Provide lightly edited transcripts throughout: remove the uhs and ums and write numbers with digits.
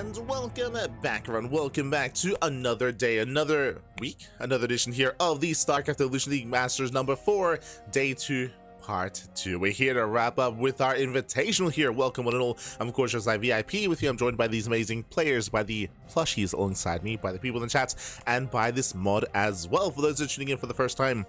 and welcome back, everyone. Welcome back to another day, another week, another edition here of the StarCraft Evolution League Masters number 4, day 2, part 2. We're here to wrap up with our invitational here. Welcome one and all. I'm of course just like VIP with you. I'm joined by these amazing players, by the plushies alongside me, by the people in the chats, and by this mod as well. For those that are tuning in for the first time,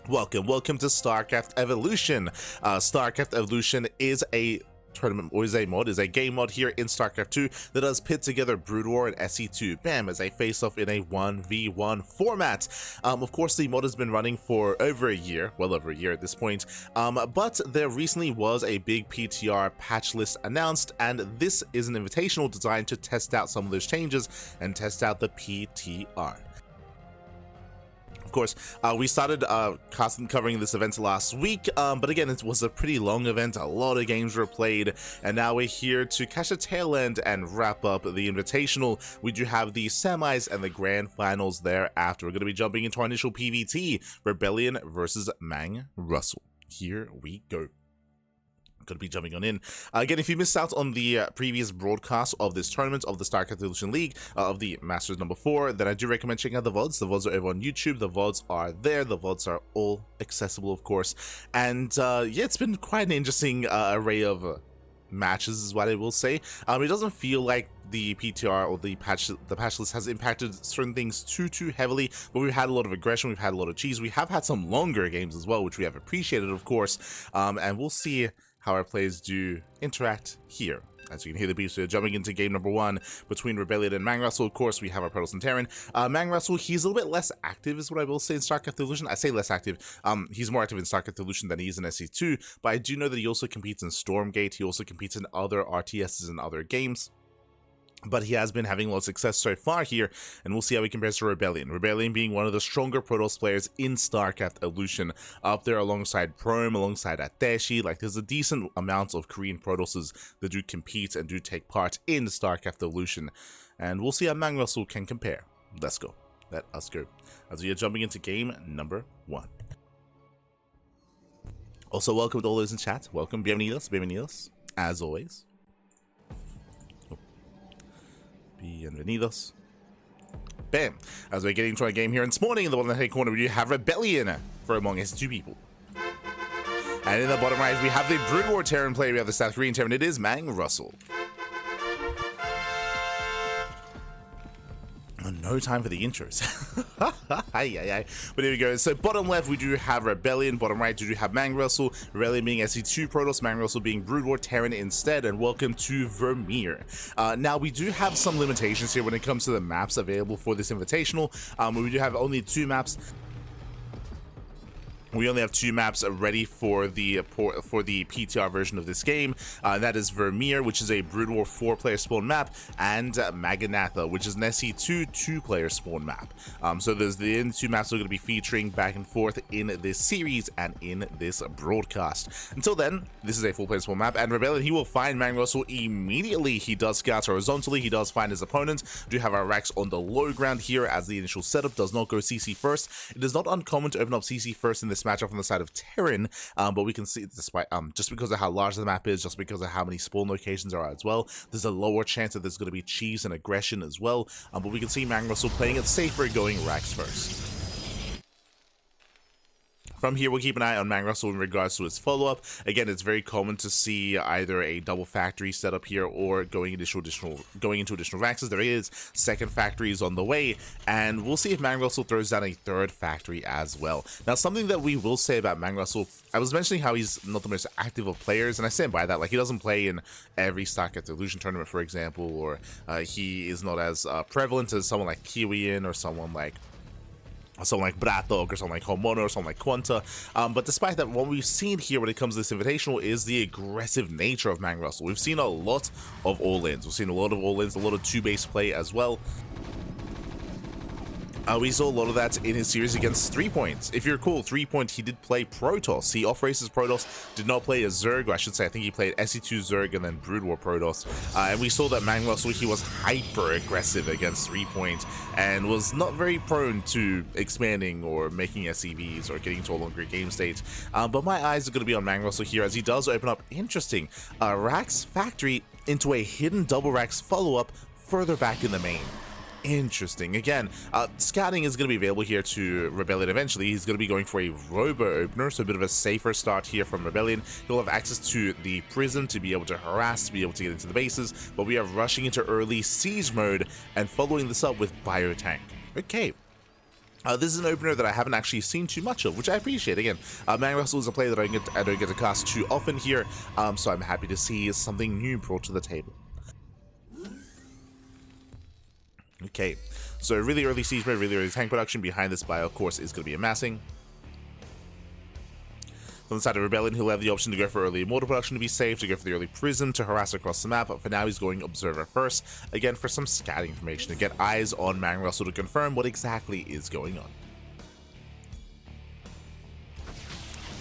welcome to StarCraft Evolution. StarCraft Evolution is a tournament, or is a game mod here in StarCraft 2 that does pit together Brood War and SE2, bam, as a face-off in a 1v1 format. Of course, the mod has been running for over a year, well over a year at this point, but there recently was a big PTR patch list announced, and this is an invitational designed to test out some of those changes and test out the PTR. Of course, we started covering this event last week, but again, it was a pretty long event. A lot of games were played, and now we're here to catch the tail end and wrap up the invitational. We do have the semis and the grand finals thereafter. We're going to be jumping into our initial PvT, ReBellioN versus MANGRUSL. Here we go. Going to be jumping on in. Again, if you missed out on the previous broadcast of this tournament of the StarCraft Evolution League of the Masters number 4, then I do recommend checking out the VODs. The VODs are over on YouTube. The VODs are there. The VODs are all accessible, of course. And yeah, it's been quite an interesting array of matches, is what I will say. It doesn't feel like the PTR or the patch list has impacted certain things too heavily, but we've had a lot of aggression, we've had a lot of cheese, we have had some longer games as well, which we have appreciated, of course, and we'll see how our players do interact here. As you can hear the beats, we're jumping into game number 1 between ReBellioN and MANGRUSL. Of course, we have our Protoss and Terran. MANGRUSL, he's a little bit less active, is what I will say in StarCraft Evolution. I say less active. He's more active in StarCraft Evolution than he is in SE2, but I do know that he also competes in Stormgate. He also competes in other RTSs and other games. But he has been having a lot of success so far here, and we'll see how he compares to ReBellioN. ReBellioN being one of the stronger Protoss players in StarCraft Evolution, up there alongside Prome, alongside Ateshi. Like, there's a decent amount of Korean Protosses that do compete and do take part in StarCraft Evolution, and we'll see how MANGRUSL can compare. Let's go. Let us go. As we are jumping into game number 1. Also, welcome to all those in chat. Welcome. Bienvenidos, as always. Bienvenidos. Bam! As we're getting to our game here this morning, in the bottom left corner, we do have ReBellioN for among S2 people. And in the bottom right, we have the Brood War Terran player. We have the South Korean Terran. It is MANGRUSL. No time for the intros. But here we go. So bottom left we do have ReBellioN, bottom right we do have MANGRUSL, ReBellioN being SE2 Protoss, MANGRUSL being Brood War Terran instead, and welcome to Vermeer. Now we do have some limitations here when it comes to the maps available for this invitational. We do have only 2 maps. We only have 2 maps ready for the PTR version of this game. That is Vermeer, which is a Brood War 4-player spawn map, and Maganatha, which is an SE2 2-player spawn map. So there's the 2 maps that are going to be featuring back and forth in this series and in this broadcast. Until then, this is a 4-player spawn map, and ReBellioN, he will find MANGRUSL immediately. He does scout horizontally, he does find his opponent. We do have our racks on the low ground here as the initial setup does not go CC first. It is not uncommon to open up CC first in this matchup on the side of Terran, but we can see, despite just because of how large the map is, just because of how many spawn locations there are as well, there's a lower chance that there's going to be cheese and aggression as well. But we can see MANGRUSL playing it safer, going racks first. From here, we'll keep an eye on MANGRUSL in regards to his follow-up. Again, it's very common to see either a double factory setup here or going into additional raxes. There is second factories on the way, and we'll see if MANGRUSL throws down a third factory as well. Now, something that we will say about MANGRUSL, I was mentioning how he's not the most active of players, and I stand by that. Like, he doesn't play in every StarCraft Evolution tournament, for example, or he is not as prevalent as someone like Kiwian or someone like Bratok or something like Homono or something like Quanta. But despite that, what we've seen here when it comes to this invitational is the aggressive nature of MANGRUSL. We've seen a lot of all-ins. We've seen a lot of all-ins, a lot of 2-base play as well. We saw a lot of that in his series against 3-Point. If you recall, 3-Point, he did play Protoss. He off-races Protoss, did not play a Zerg, or I should say, I think he played SE2 Zerg and then Brood War Protoss. And we saw that MANGRUSL, he was hyper-aggressive against 3-Point and was not very prone to expanding or making SCVs or getting to a longer game state. But my eyes are going to be on MANGRUSL here as he does open up interesting Rax Factory into a hidden double Rax follow-up further back in the main. Interesting. Again, scouting is going to be available here to ReBellioN eventually. He's going to be going for a Robo Opener, so a bit of a safer start here from ReBellioN. He'll have access to the Prism to be able to harass, to be able to get into the bases, but we are rushing into early Siege mode and following this up with Biotank. Okay. This is an opener that I haven't actually seen too much of, which I appreciate. Again, MANGRUSL is a player that I don't get to cast too often here, so I'm happy to see something new brought to the table. Okay, so really early siege mode, really early tank production. Behind this bio, of course, is going to be amassing. On the side of ReBellioN, he'll have the option to go for early immortal production to be safe, to go for the early prism to harass across the map, but for now he's going observer first, again for some scouting information, to get eyes on MANGRUSL to confirm what exactly is going on.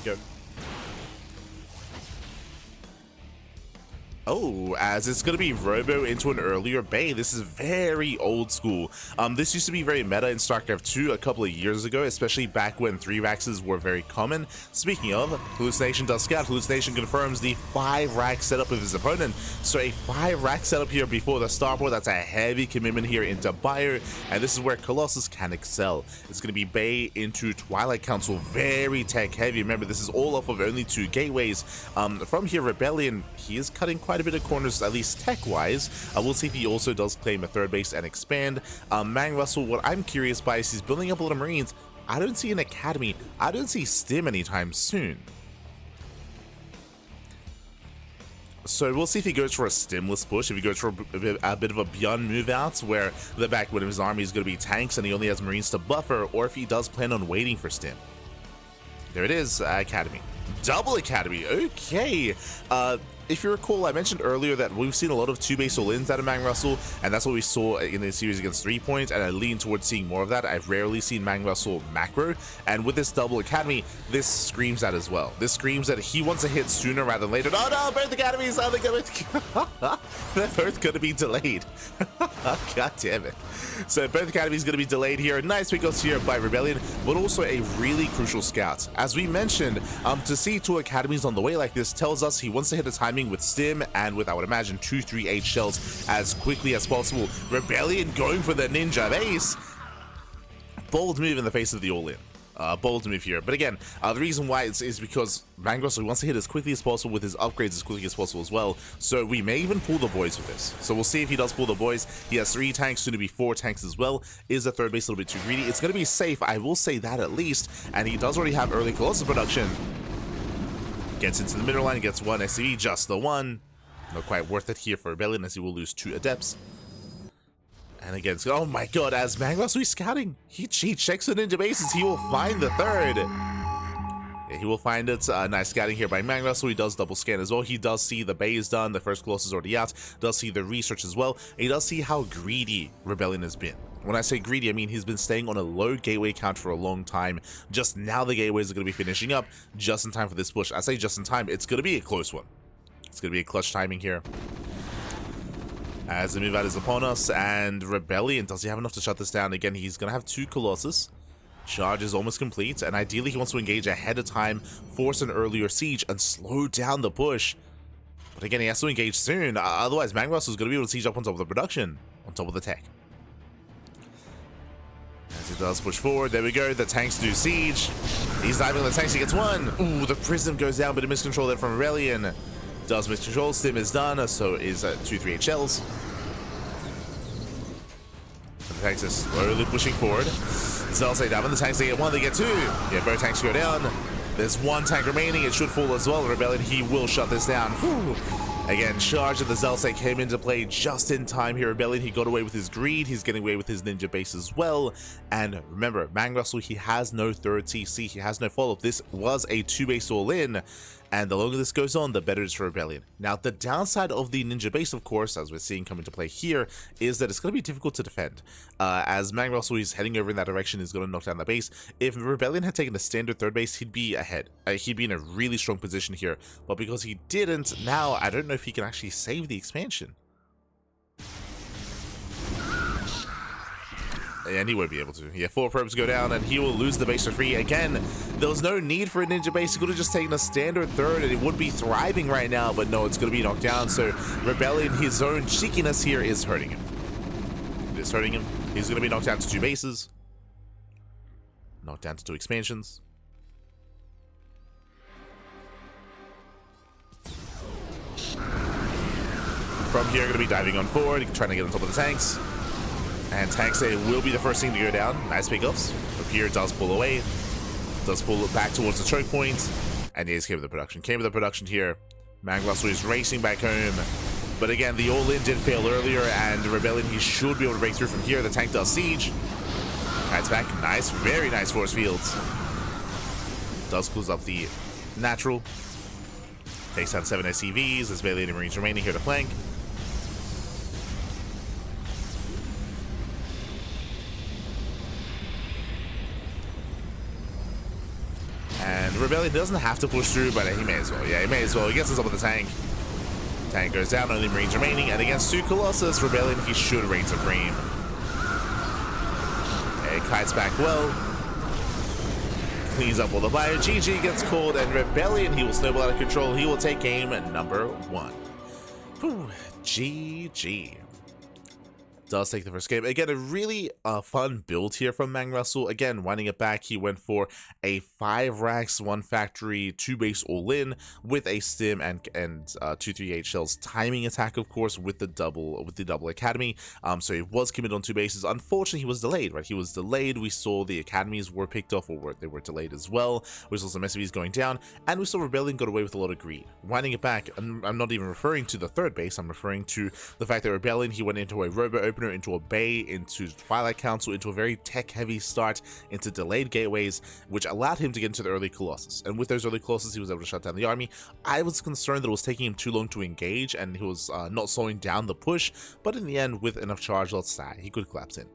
Go. Oh, as it's going to be Robo into an earlier Bay. This is very old school. This used to be very meta in StarCraft 2 a couple of years ago, especially back when 3-Raxes were very common. Speaking of, Hallucination does scout. Hallucination confirms the 5-rack setup of his opponent. So a 5-rack setup here before the starboard, that's a heavy commitment here into Bio, and this is where Colossus can excel. It's going to be Bay into Twilight Council, very tech heavy. Remember, this is all off of only 2 gateways. From here, ReBellioN, he is cutting quite a bit of corners, at least tech-wise. We'll see if he also does claim a 3rd base and expand. MANGRUSL, what I'm curious by is he's building up a lot of Marines. I don't see an academy. I don't see Stim anytime soon. So we'll see if he goes for a stimless push, if he goes for a bit of a Beyond move out, where the backbone of his army is going to be tanks and he only has Marines to buffer, or if he does plan on waiting for Stim. There it is, Academy. Double Academy, okay. If you recall, I mentioned earlier that we've seen a lot of 2-base all-ins out of MANGRUSL, and that's what we saw in the series against 3 Point, and I lean towards seeing more of that. I've rarely seen MANGRUSL macro, and with this double academy, this screams that as well. This screams that he wants to hit sooner rather than later. Oh no, both academies, they're both going to be delayed. God damn it. So both academies going to be delayed here. Nice pickles here by ReBellioN, but also a really crucial scout. As we mentioned, to see 2 academies on the way like this tells us he wants to hit a timing with Stim and with, I would imagine, 2-3-8 shells as quickly as possible. ReBellioN going for the ninja base. Bold move in the face of the all-in. Bold move here. But again, the reason why is because MANGRUSL wants to hit as quickly as possible with his upgrades as quickly as possible as well. So we may even pull the boys with this. So we'll see if he does pull the boys. He has 3 tanks, soon to be 4 tanks as well. Is the 3rd base a little bit too greedy? It's going to be safe, I will say that at least. And he does already have early Colossus production. Gets into the middle line, gets 1 SCV, just the 1. Not quite worth it here for ReBellioN, as he will lose 2 Adepts. And again, so, oh my god, as MANGRUSL is scouting, he checks the ninja bases, he will find the 3rd. Yeah, he will find it. Nice scouting here by MANGRUSL. He does double scan as well. He does see the bay is done, the first Colossus is already out, does see the research as well. And he does see how greedy ReBellioN has been. When I say greedy, I mean he's been staying on a low gateway count for a long time. Just now the gateways are going to be finishing up just in time for this push. I say just in time, it's going to be a close one. It's going to be a clutch timing here. As the move out is upon us, and ReBellioN, does he have enough to shut this down? Again, he's going to have 2 Colossus. Charge is almost complete, and ideally he wants to engage ahead of time, force an earlier siege, and slow down the push. But again, he has to engage soon, otherwise MANGRUSL is going to be able to siege up on top of the production, on top of the tech. As he does push forward, there we go, the tanks do siege. He's diving on the tanks, he gets 1. Ooh, the prism goes down, but a miscontrol there from ReBellioN. Does miscontrol, Stim is done, so is 2-3-8 shells. And the tanks are slowly pushing forward. Zell say down, when the tanks they get 1, they get 2. Yeah, both tanks go down. There's 1 tank remaining, it should fall as well. ReBellioN, he will shut this down. Whew. Again, charge of the Zelsay came into play just in time here. ReBellioN, he got away with his greed. He's getting away with his ninja base as well. And remember, MANGRUSL, he has no 3rd CC. He has no follow-up. This was a 2-base all-in. And the longer this goes on, the better it is for ReBellioN. Now, the downside of the ninja base, of course, as we're seeing come into play here, is that it's going to be difficult to defend. As MANGRUSL is heading over in that direction, is going to knock down the base. If ReBellioN had taken a standard 3rd base, he'd be ahead. He'd be in a really strong position here. But because he didn't, now I don't know if he can actually save the expansion. And he won't be able to. Yeah, 4 probes go down, and he will lose the base for free. Again, there was no need for a ninja base. He could have just taken a standard 3rd, and it would be thriving right now. But no, it's going to be knocked down. So ReBellioN, his own cheekiness here is hurting him. It is hurting him. He's going to be knocked down to 2 bases. Knocked down to 2 expansions. From here, going to be diving on forward, trying to get on top of the tanks. And tanks will be the first thing to go down. Nice pickups. Up here, does pull away. Does pull it back towards the choke point. And he's came with the production. Came with the production here. MANGRUSL is racing back home. But again, the all-in did fail earlier, and ReBellioN, he should be able to break through from here. The tank does siege. That's back. Nice. Very nice force fields. Does close up the natural. Takes down 7 SCVs. There's barely any Marines remaining here to flank. And ReBellioN doesn't have to push through, but he may as well. Yeah, he may as well. He gets us up with the tank. Tank goes down, only Marines remaining, and against 2 Colossus, ReBellioN, he should reign supreme. Okay, kites back well. Cleans up all the bio. GG gets called, and ReBellioN, he will snowball out of control. He will take game number 1. Whew, GG. Does take the first game. Again, a really fun build here from MANGRUSL. Again, winding it back, he went for a 5 racks, 1 factory, 2 base all-in with a stim and 238 shells timing attack, of course, with the double academy. So he was committed on 2 bases. Unfortunately, he was delayed, right? He was delayed. We saw the academies were picked off, or they were delayed as well. We saw some SCVs going down, and we saw ReBellioN got away with a lot of greed. Winding it back, I'm not even referring to the 3rd base. I'm referring to the fact that ReBellioN, he went into a robo opener, into a bay, into Twilight Council, into a very tech-heavy start, into delayed gateways, which allowed him to get into the early Colossus. And with those early Colossus, he was able to shut down the army. I was concerned that it was taking him too long to engage, and he was not slowing down the push, but in the end, with enough charge, let's say, he could collapse in.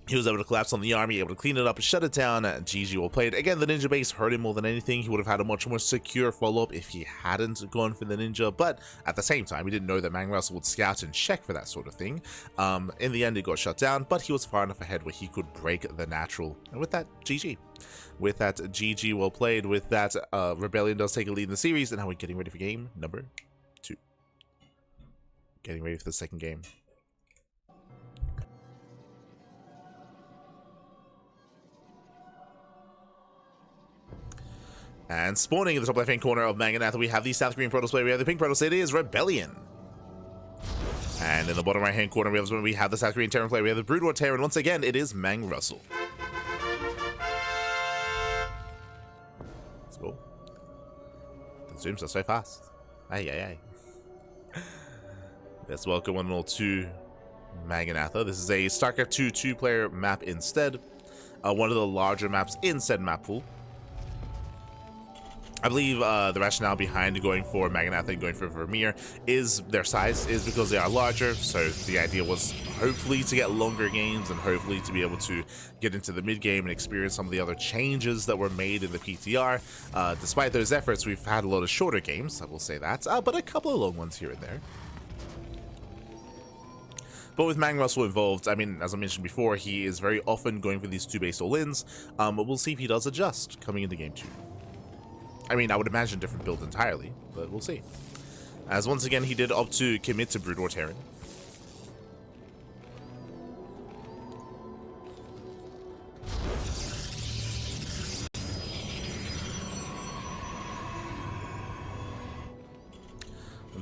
He was able to collapse on the army, able to clean it up and shut it down. GG well played. Again, the ninja base hurt him more than anything. He would have had a much more secure follow-up if he hadn't gone for the ninja, but at the same time, we didn't know that MANGRUSL would scout and check for that sort of thing. In the end, it got shut down, but he was far enough ahead where he could break the natural. And with that, GG. With that, GG well played. With that, ReBellioN does take a lead in the series, and now we're getting ready for game number 2. Getting ready for the 2nd game. And spawning in the top left-hand corner of MANGRUSL, we have the South Green Protoss player. We have the pink Protoss. It is ReBellioN. And in the bottom right-hand corner, we have the South Green Terran player. We have the Brood War Terran. Once again, it is MANGRUSL. Let's go. The zooms are so fast. Ay. Let's welcome one and all to MANGRUSL. This is a StarCraft 2 2-player map instead. One of the larger maps in said map pool. I believe the rationale behind going for MANGRUSL and going for Vermeer is their size, is because they are larger. So the idea was hopefully to get longer games and hopefully to be able to get into the mid game and experience some of the other changes that were made in the PTR. Despite those efforts, we've had a lot of shorter games, I will say that, but a couple of long ones here and there. But with MANGRUSL involved, I mean, as I mentioned before, he is very often going for these 2 base all-ins, but we'll see if he does adjust coming into game 2. I mean, I would imagine different build entirely, but we'll see. As once again, he did opt to commit to Brood War Terran.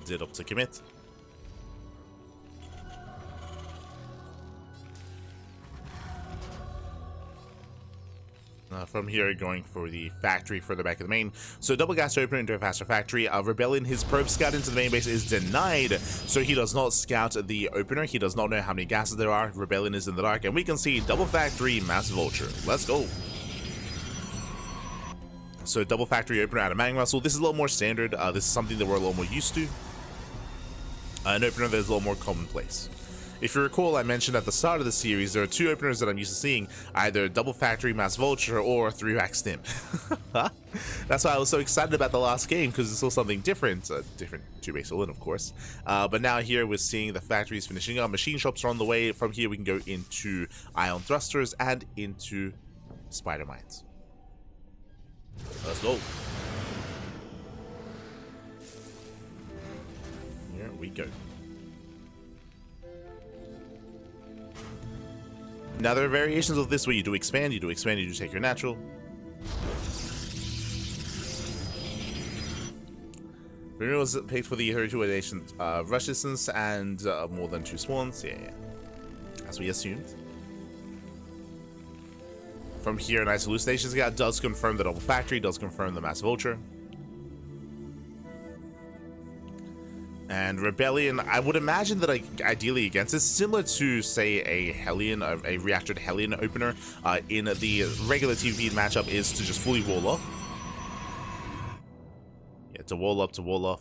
Did opt to commit. From here, going for the factory further back in the main. So double gas opener into a faster factory. ReBellioN, his probe scout into the main base is denied. So he does not scout the opener. He does not know how many gases there are. ReBellioN is in the dark. And we can see double factory, mass vulture. Let's go. So double factory opener out of MANGRUSL. This is a little more standard. This is something that we're a little more used to. An opener that is a little more commonplace. If you recall, I mentioned at the start of the series, there are 2 openers that I'm used to seeing, either double factory mass vulture or 3-rack stim. That's why I was so excited about the last game, because it's still something different, different 2-base all-in, of course. But now here we're seeing the factories finishing up, machine shops are on the way. From here we can go into ion thrusters and into spider mines. Let's go. Here we go. Now there are variations of this where you do expand, you do take your natural. Bruno was picked for the 32 addition rush distance and more than 2 spawns. Yeah. As we assumed. From here, nice hallucinations. Yeah, does confirm the double factory, does confirm the massive ultra. And ReBellioN, I would imagine that ideally against this, similar to, say, a Hellion, a reactored Hellion opener in the regular PvP matchup, is to just fully wall off. Yeah, to wall off.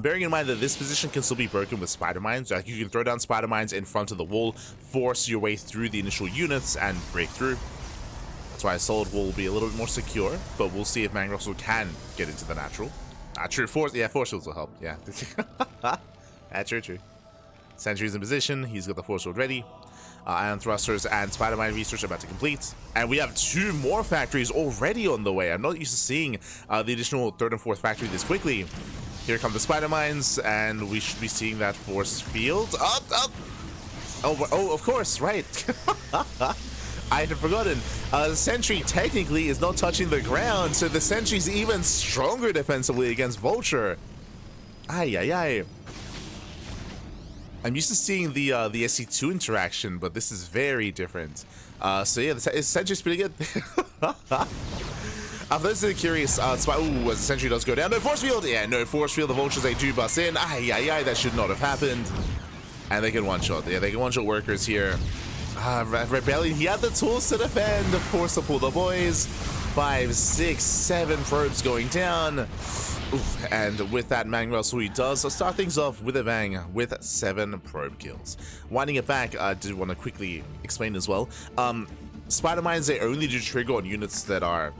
Bearing in mind that this position can still be broken with spider mines. Like, you can throw down spider mines in front of the wall, force your way through the initial units, and break through. That's why a solid wall will be a little bit more secure, but we'll see if MANGRUSL can get into the natural. True. Force shields will help. Yeah. True. Sentry's in position. He's got the force shield ready. Ion thrusters and spider mine research about to complete. And we have 2 more factories already on the way. I'm not used to seeing the additional 3rd and 4th factory this quickly. Here come the spider mines, and we should be seeing that force field. Up. Oh, of course, right. I had forgotten. The sentry technically is not touching the ground, so the sentry's even stronger defensively against Vulture. Ay. I'm used to seeing the SC2 interaction, but this is very different. So yeah, the sentry's pretty good. For those that are curious, as the sentry does go down. No force field! Yeah, no force field. The Vultures, they do bust in. Ay, that should not have happened. And they can one-shot. Yeah, they can one-shot workers here. ReBellioN, he had the tools to defend. Force to pull the boys. 5, 6, 7 probes going down. Oof. And with that, MANGRUSL, he does start things off with a bang with 7 probe kills. Winding it back, I did want to quickly explain as well. Spider mines, they only do trigger on units that are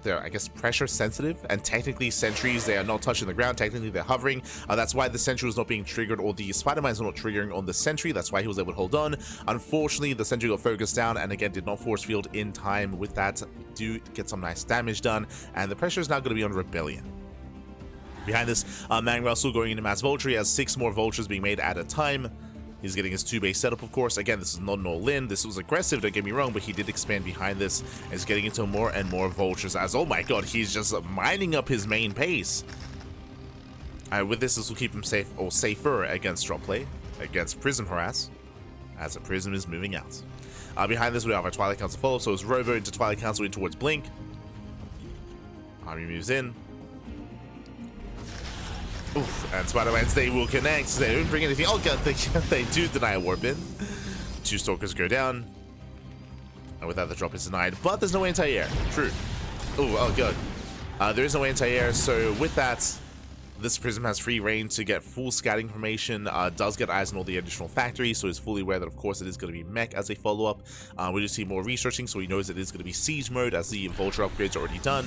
they're, I guess, pressure sensitive, and technically sentries, they are not touching the ground. Technically they're hovering. That's why the sentry was not being triggered, or the spider mines were not triggering on the sentry. That's why he was able to hold on. Unfortunately, the sentry got focused down and again did not force field in time. With that, do get some nice damage done, and the pressure is now going to be on ReBellioN. Behind this, MANGRUSL going into mass vulture. He has 6 more vultures being made at a time. He's getting his 2-base setup, of course. Again, this is not an all-in. This was aggressive, don't get me wrong, but he did expand behind this. And he's getting into more and more vultures as, oh my god, he's just mining up his main pace. With this will keep him safe, or safer, against drop play, against Prism harass, as a Prism is moving out. Behind this, we have our Twilight Council follow, so it's Robo into Twilight Council in towards Blink. Army moves in. Oof, and Spider-Mans, they will connect. They don't bring anything. Oh god, they do deny a warp in. 2 Stalkers go down. And with that, the drop is denied. But there's no anti-air. True. Ooh, oh god. There is no anti-air, so with that, this Prism has free reign to get full scouting information. Does get eyes on all the additional factories, so is fully aware that, of course, it is going to be mech as a follow-up. We do see more researching, so he knows it is going to be siege mode as the Vulture upgrades are already done.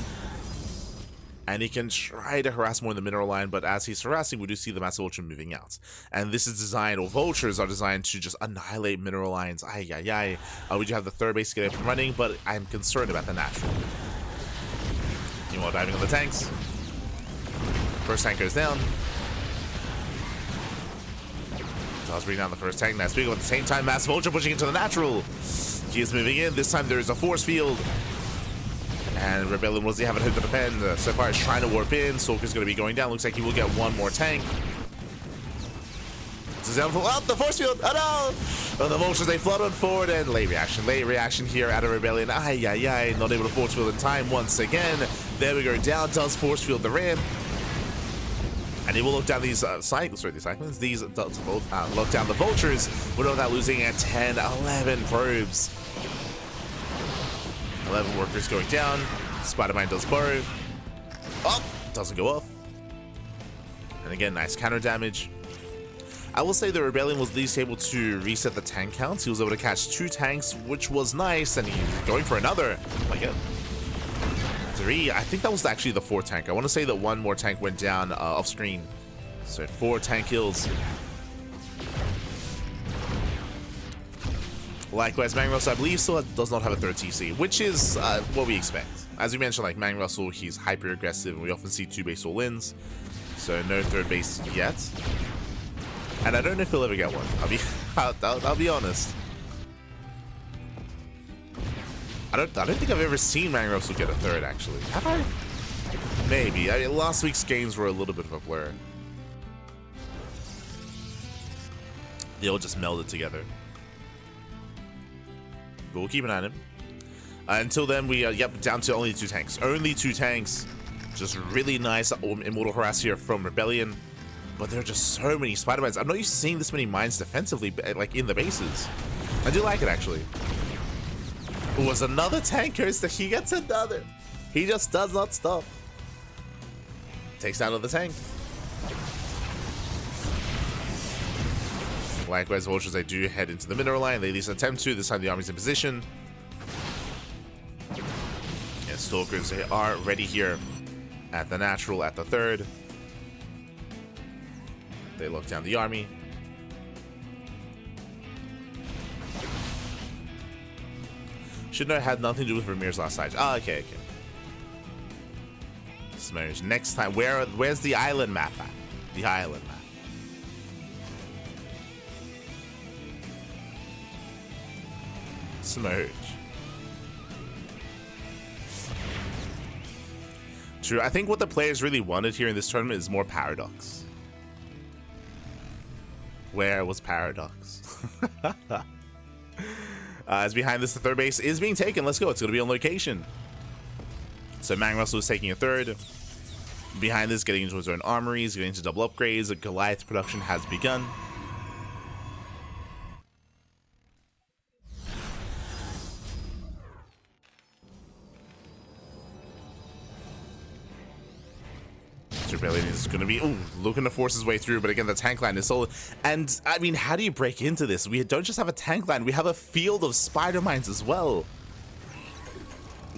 And he can try to harass more in the mineral line, but as he's harassing, we do see the massive ultra moving out. And this is designed, or vultures are designed to just annihilate mineral lines. We do have the 3rd base to get up and running, but I'm concerned about the natural. Meanwhile, diving on the tanks. First tank goes down. Does bring down the first tank. Now, speaking at the same time, massive ultra pushing into the natural. He is moving in. This time there is a force field. And ReBellioN was having hope to defend. Sapphire is trying to warp in. Stalker's going to be going down. Looks like he will get 1 more tank. This is down for the force field. Oh no! Oh, the vultures, they flood on forward, and late reaction here out of ReBellioN. Not able to force field in time once again. There we go. Down does force field the ramp. And he will look down these cyclones. These lock down the vultures without that losing at 10, 11 probes. 11 workers going down. Spider-Man does borrow. Oh, doesn't go off. And again, nice counter damage. I will say the ReBellioN was at least able to reset the tank counts. He was able to catch 2 tanks, which was nice, and he's going for another. Oh my god. 3. I think that was actually the 4th tank. I want to say that 1 more tank went down off screen. So 4 tank kills. Likewise, MANGRUSL, I believe, still does not have a 3rd TC, which is what we expect. As we mentioned, like MANGRUSL, he's hyper aggressive, and we often see 2-base all-ins, so no 3rd base yet. And I don't know if he'll ever get one. I'll be honest. I don't think I've ever seen MANGRUSL get a third, actually. Have I? Maybe. I mean, last week's games were a little bit of a blur. They all just melded together. But we'll keep an eye on him. Until then, we yep, down to only 2 tanks. Only 2 tanks. Just really nice immortal harass here from ReBellioN. But there are just so many spider mines. I'm not used to seeing this many mines defensively, like in the bases. I do like it, actually. It was another tanker, so he gets another. He just does not stop. Takes down another tank. Likewise, vultures, they do head into the mineral line. They at least attempt to. This time the army's in position. And stalkers, they are ready here at the natural, at the third. They lock down the army. Should know it had nothing to do with Ramir's last side. Ah, okay, okay. Smurge. Next time, where's the island map at? The island map. Smurge. True. I think what the players really wanted here in this tournament is more Paradox. Where was Paradox? As behind this, the third base is being taken. Let's go. It's going to be on location. So MANGRUSL is taking a third. Behind this, getting into his own armories, getting into double upgrades. Goliath production has begun. ReBellioN is going to be looking to force his way through, but again, the tank line is solid. And I mean, how do you break into this? We don't just have a tank line, we have a field of spider mines as well.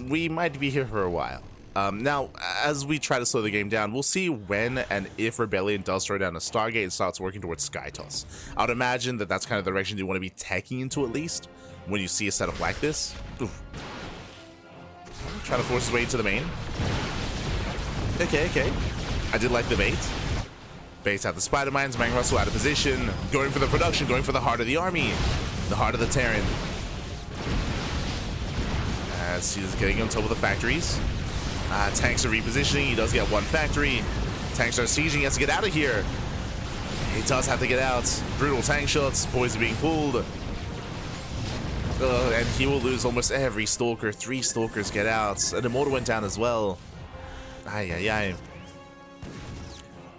We might be here for a while. Now, as we try to slow the game down, we'll see when and if ReBellioN does throw down a Stargate and starts working towards Sky Toss. I would imagine that that's kind of the direction you want to be teching into, at least when you see a setup like this. Trying to force his way into the main. Okay. I did like the bait. Baits out the spider mines. MANGRUSL out of position. Going for the production. Going for the heart of the army. The heart of the Terran. As he's getting on top of the factories. Tanks are repositioning. He does get one factory. Tanks are sieging. He has to get out of here. He does have to get out. Brutal tank shots. Boys are being pulled. And he will lose almost every stalker. 3 stalkers get out. An immortal went down as well. Ay.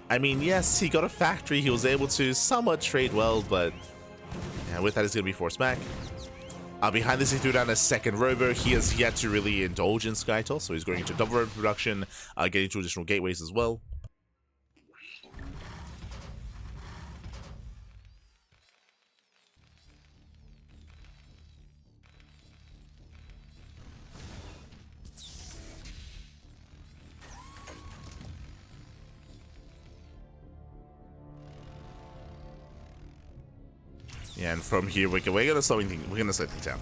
I mean, yes, he got a factory. He was able to somewhat trade well, but yeah, with that, he's going to be forced back. Behind this, he threw down a second robo. He has yet to really indulge in Sky Toss, so he's going into double robo production, getting to additional gateways as well. Yeah, and from here we're gonna slow things down.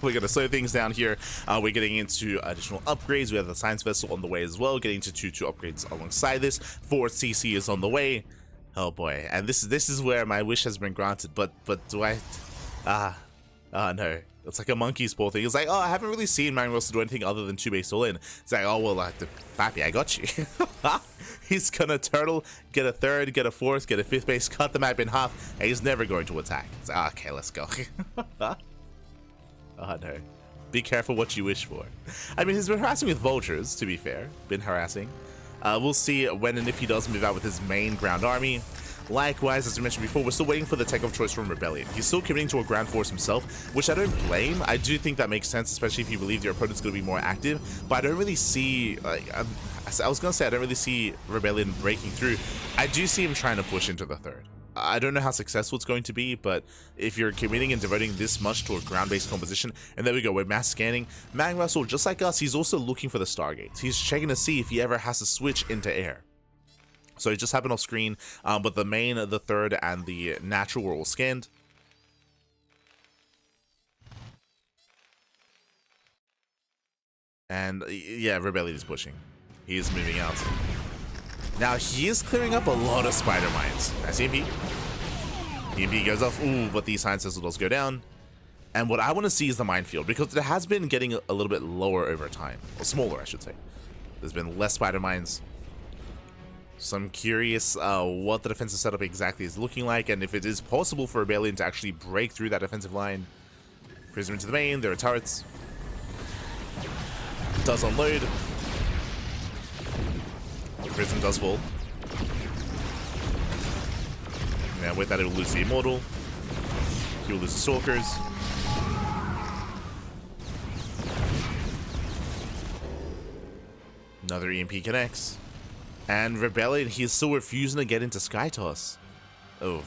We're gonna slow things down here. We're getting into additional upgrades. We have the science vessel on the way as well, getting to 2 upgrades alongside this. 4 CC is on the way. Oh boy, and this is where my wish has been granted. But do I? No. It's like a monkey's paw thing. It's like, oh, I haven't really seen MANGRUSL do anything other than 2 base all in. It's like, oh well, Pappy, I got you. He's gonna turtle, get a 3rd, get a 4th, get a 5th base, cut the map in half, and he's never going to attack. It's like, okay, let's go. Oh no. Be careful what you wish for. I mean, he's been harassing with vultures, to be fair. Been harassing. We'll see when and if he does move out with his main ground army. Likewise, as I mentioned before, we're still waiting for the tech of choice from ReBellioN. He's still committing to a ground force himself, which I don't blame. I do think that makes sense, especially if you believe your opponent's going to be more active. But I don't really see, I was going to say, I don't really see ReBellioN breaking through. I do see him trying to push into the 3rd. I don't know how successful it's going to be, but if you're committing and devoting this much to a ground-based composition, and there we go, we're mass scanning. MANGRUSL, just like us, he's also looking for the Stargates. He's checking to see if he ever has to switch into air. So it just happened off screen, but the main, the 3rd, and the natural were all scanned. And yeah, ReBellioN is pushing. He is moving out. Now he is clearing up a lot of spider mines. That's EMP. EMP goes off. Ooh, but the science vessel does go down. And what I want to see is the minefield, because it has been getting a little bit lower over time, or smaller, I should say. There's been less spider mines. So I'm curious what the defensive setup exactly is looking like, and if it is possible for ReBellioN to actually break through that defensive line. Prism into the main, there are turrets. Does unload. Prism does fall. Now with that, it will lose the Immortal. He will lose the Stalkers. Another EMP connects. And ReBellioN, he is still refusing to get into Sky Toss. Oh.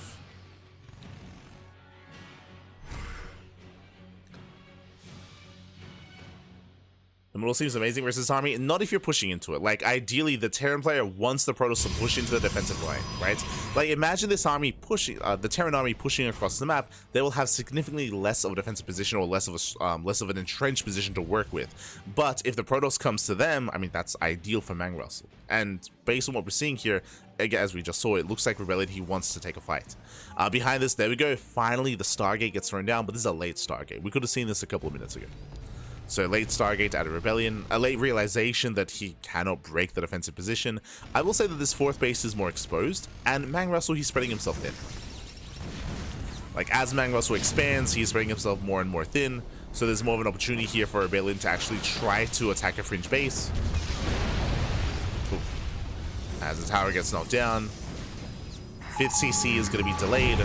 The model seems amazing versus army, not if you're pushing into it. Like, ideally, the Terran player wants the Protoss to push into the defensive line, right? Like, imagine this army pushing, the Terran army pushing across the map. They will have significantly less of a defensive position, or less of an entrenched position to work with. But if the Protoss comes to them, I mean, that's ideal for MANGRUSL. And based on what we're seeing here, again, as we just saw, it looks like ReBellioN, he wants to take a fight. Behind this, there we go. Finally, the Stargate gets thrown down, but this is a late Stargate. We could have seen this a couple of minutes ago. So late Stargate out of ReBellioN, a late realization that he cannot break the defensive position. I will say that this fourth base is more exposed, and MANGRUSL, he's spreading himself thin. Like, as MANGRUSL expands, he's spreading himself more and more thin, so there's more of an opportunity here for ReBellioN to actually try to attack a fringe base. Ooh. As the tower gets knocked down, 5th CC is going to be delayed.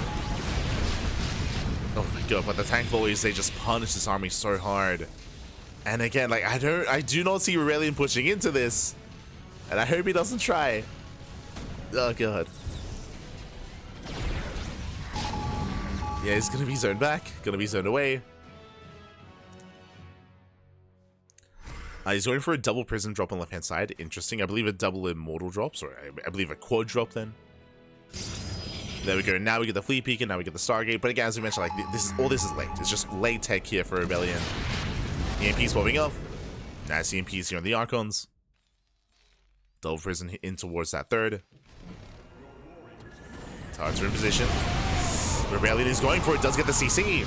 Oh my god, but the tank volleys, they just punish this army so hard. And again, like, I do not see ReBellioN pushing into this, and I hope he doesn't try. Oh god. Yeah, he's gonna be zoned back, gonna be zoned away. He's going for a double prism drop on left hand side. Interesting. I believe a double immortal drops, or I believe a quad drop then. There we go. Now we get the Fleet Peak, and now we get the Stargate. But again, as we mentioned, like, this is late. It's just late tech here for ReBellioN. EMP's popping up. Nice EMPs here on the Archons. Double Prison in towards that third. Turrets are in position. ReBellioN is going for it. Does get the CC.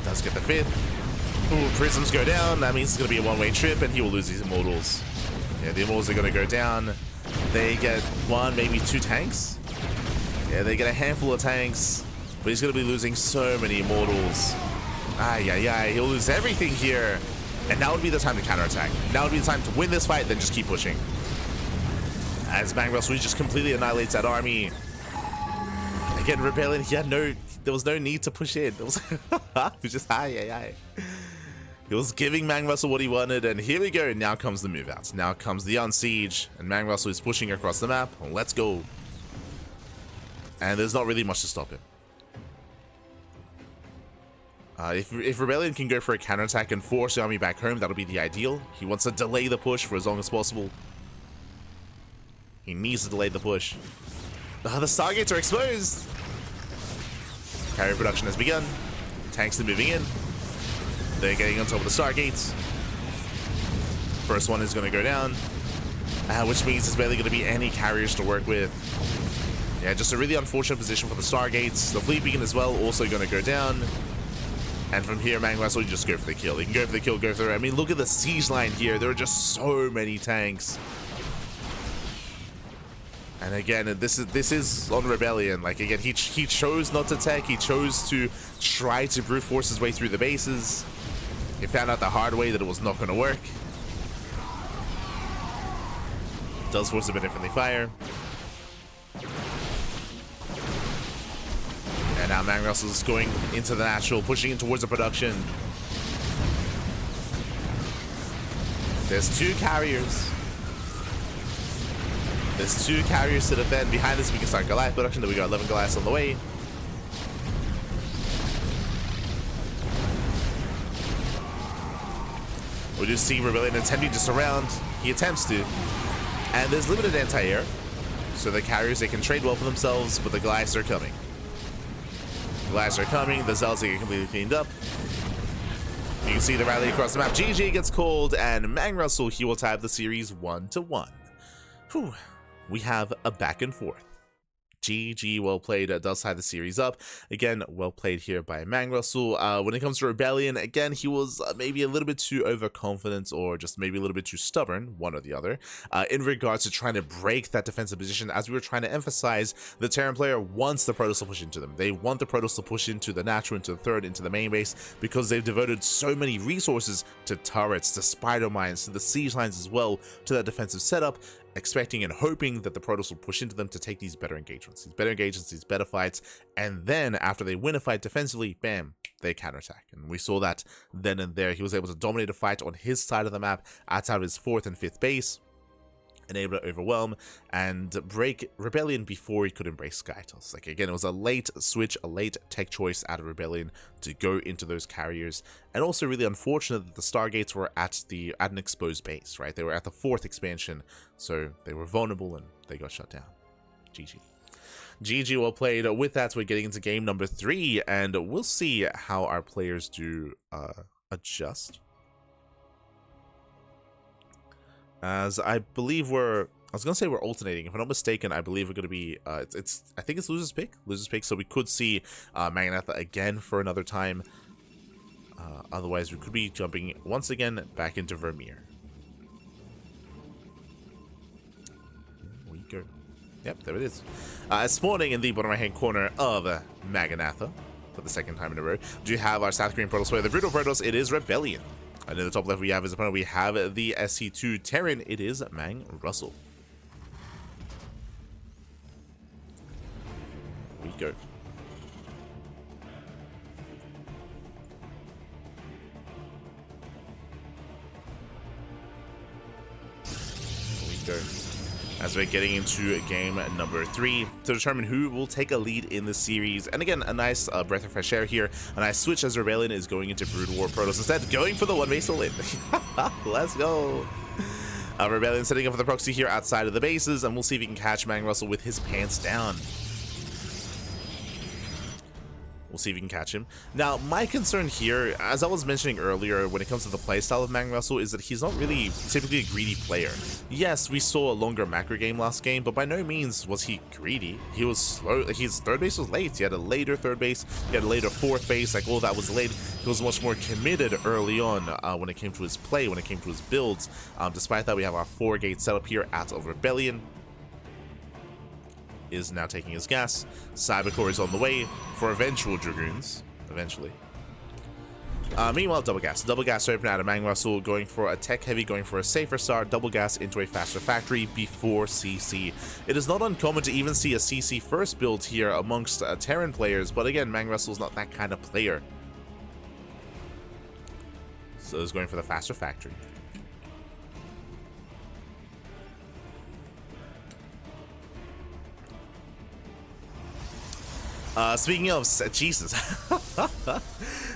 Does get the 5th. Ooh, Prisms go down. That means it's going to be a one-way trip, and he will lose these Immortals. Yeah, the Immortals are going to go down. They get 1, maybe 2 tanks. Yeah, they get a handful of tanks. But he's going to be losing so many Immortals. He'll lose everything here. And now would be the time to counterattack. Now would be the time to win this fight, then just keep pushing. As MANGRUSL just completely annihilates that army. Again, ReBellioN, there was no need to push in. It was just He was giving MANGRUSL what he wanted, and here we go. Now comes the move out. Now comes the unsiege, and MANGRUSL is pushing across the map. Let's go. And there's not really much to stop him. If ReBellioN can go for a counterattack and force the army back home, that'll be the ideal. He wants to delay the push for as long as possible. He needs to delay the push. The Stargates are exposed! Carrier production has begun. Tanks are moving in. They're getting on top of the Stargates. First one is going to go down. Which means there's barely going to be any carriers to work with. Yeah, just a really unfortunate position for the Stargates. The Fleet Beacon as well, also going to go down. And from here, MANGRUSL, you just go for the kill. You can go for the kill, go through. I mean, look at the siege line here. There are just so many tanks. And again, this is on ReBellioN. Like, again, he chose not to tech. He chose to try to brute force his way through the bases. He found out the hard way that it was not going to work. Does force a bit of friendly fire. And now MANGRUSL is going into the natural, pushing in towards the production. There's 2 carriers. There's 2 carriers to defend. Behind this, we can start Goliath production. Then we got 11 Goliaths on the way. We do see ReBellioN attempting to surround. He attempts to. And there's limited anti-air. So the carriers, they can trade well for themselves, but the Goliaths are coming. Goliaths are coming. The Zealots get completely cleaned up. You can see the rally across the map. GG gets called, and MANGRUSL, he will tie the series 1-1. Whew. We have a back and forth. GG, well played. Does tie the series up. Again, well played here by MANGRUSL. When it comes to ReBellioN, again, he was maybe a little bit too overconfident or just maybe a little bit too stubborn, one or the other, in regards to trying to break that defensive position. As we were trying to emphasize, the Terran player wants the Protoss to push into them. They want the Protoss to push into the natural, into the third, into the main base, because they've devoted so many resources to turrets, to spider mines, to the siege lines as well, to that defensive setup, expecting and hoping that the Protoss will push into them to take these better engagements, these better fights, and then after they win a fight defensively, bam, they counterattack. And we saw that then and there. He was able to dominate a fight on his side of the map, outside of his 4th and 5th base, and able to overwhelm and break ReBellioN before he could embrace SkyToss. Like, again, it was a late switch, a late tech choice out of ReBellioN to go into those carriers, and also really unfortunate that the Stargates were at an exposed base, right? They were at the 4th expansion, so they were vulnerable and they got shut down. GG. GG, well played. With that, we're getting into game number 3, and we'll see how our players do adjust. As I believe I was gonna say we're alternating. If I'm not mistaken, I believe we're gonna be I think it's loser's pick, so we could see Magnatha again for another time. Otherwise we could be jumping once again back into Vermeer. Here we go. Yep, there it is. Spawning in the bottom right hand corner of Magnatha for the 2nd time in a row. Do you have our South Korean Protoss player, the Brutal Protoss? It is ReBellioN. And in the top left we have his opponent, we have the SC2 Terran, it is MANGRUSL. Here we go. Here we go. As we're getting into game number 3 to determine who will take a lead in the series. And again, a nice breath of fresh air here. A nice switch as ReBellioN is going into Brood War Protoss, instead going for the 1-base all in. Let's go. ReBellioN setting up for the proxy here outside of the bases, and we'll see if he can catch MANGRUSL with his pants down. We'll see if we can catch him. Now, my concern here, as I was mentioning earlier, when it comes to the playstyle of MANGRUSL, is that he's not really typically a greedy player. Yes, we saw a longer macro game last game, but by no means was he greedy. He was slow. His 3rd base was late. He had a later 3rd base. He had a later 4th base. Like, all that was late. He was much more committed early on when it came to his play, when it came to his builds. Despite that, we have our 4-gate setup here out of ReBellioN. Is now taking his gas. Cybercore is on the way for eventual Dragoons. Eventually. Meanwhile, double gas open out of MANGRUSL, going for a tech heavy, going for a safer start, double gas into a faster factory before CC. It is not uncommon to even see a CC first build here amongst Terran players, but again, MANGRUSL is not that kind of player. So he's going for the faster factory. Speaking of, Jesus,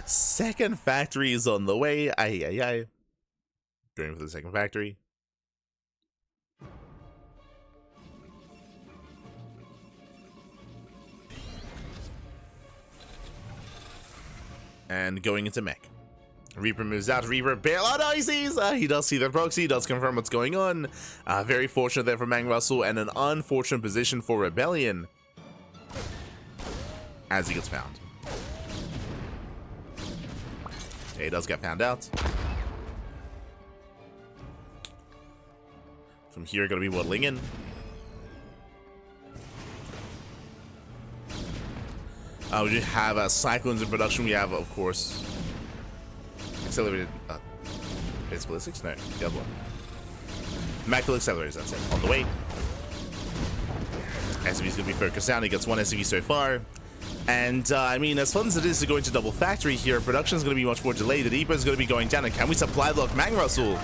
2nd factory is on the way. Aye. Going for the 2nd factory. And going into mech. Reaper moves out. Reaper bail. Oh no, he sees! He does see the proxy. He does confirm what's going on. Very fortunate there for MANGRUSL, and an unfortunate position for ReBellioN as he gets found. Yeah, he does get found out. From here, gonna be waddling in. We do have Cyclones in production. We have, of course, accelerated base ballistics. No, the other one. Immaculate accelerators. That's it. On the way. SCV's gonna be focused down. He gets 1 SCV so far. And, I mean, as fun as it is to go into double factory here, production is going to be much more delayed. The depot is going to be going down, and can we supply block MANGRUSL?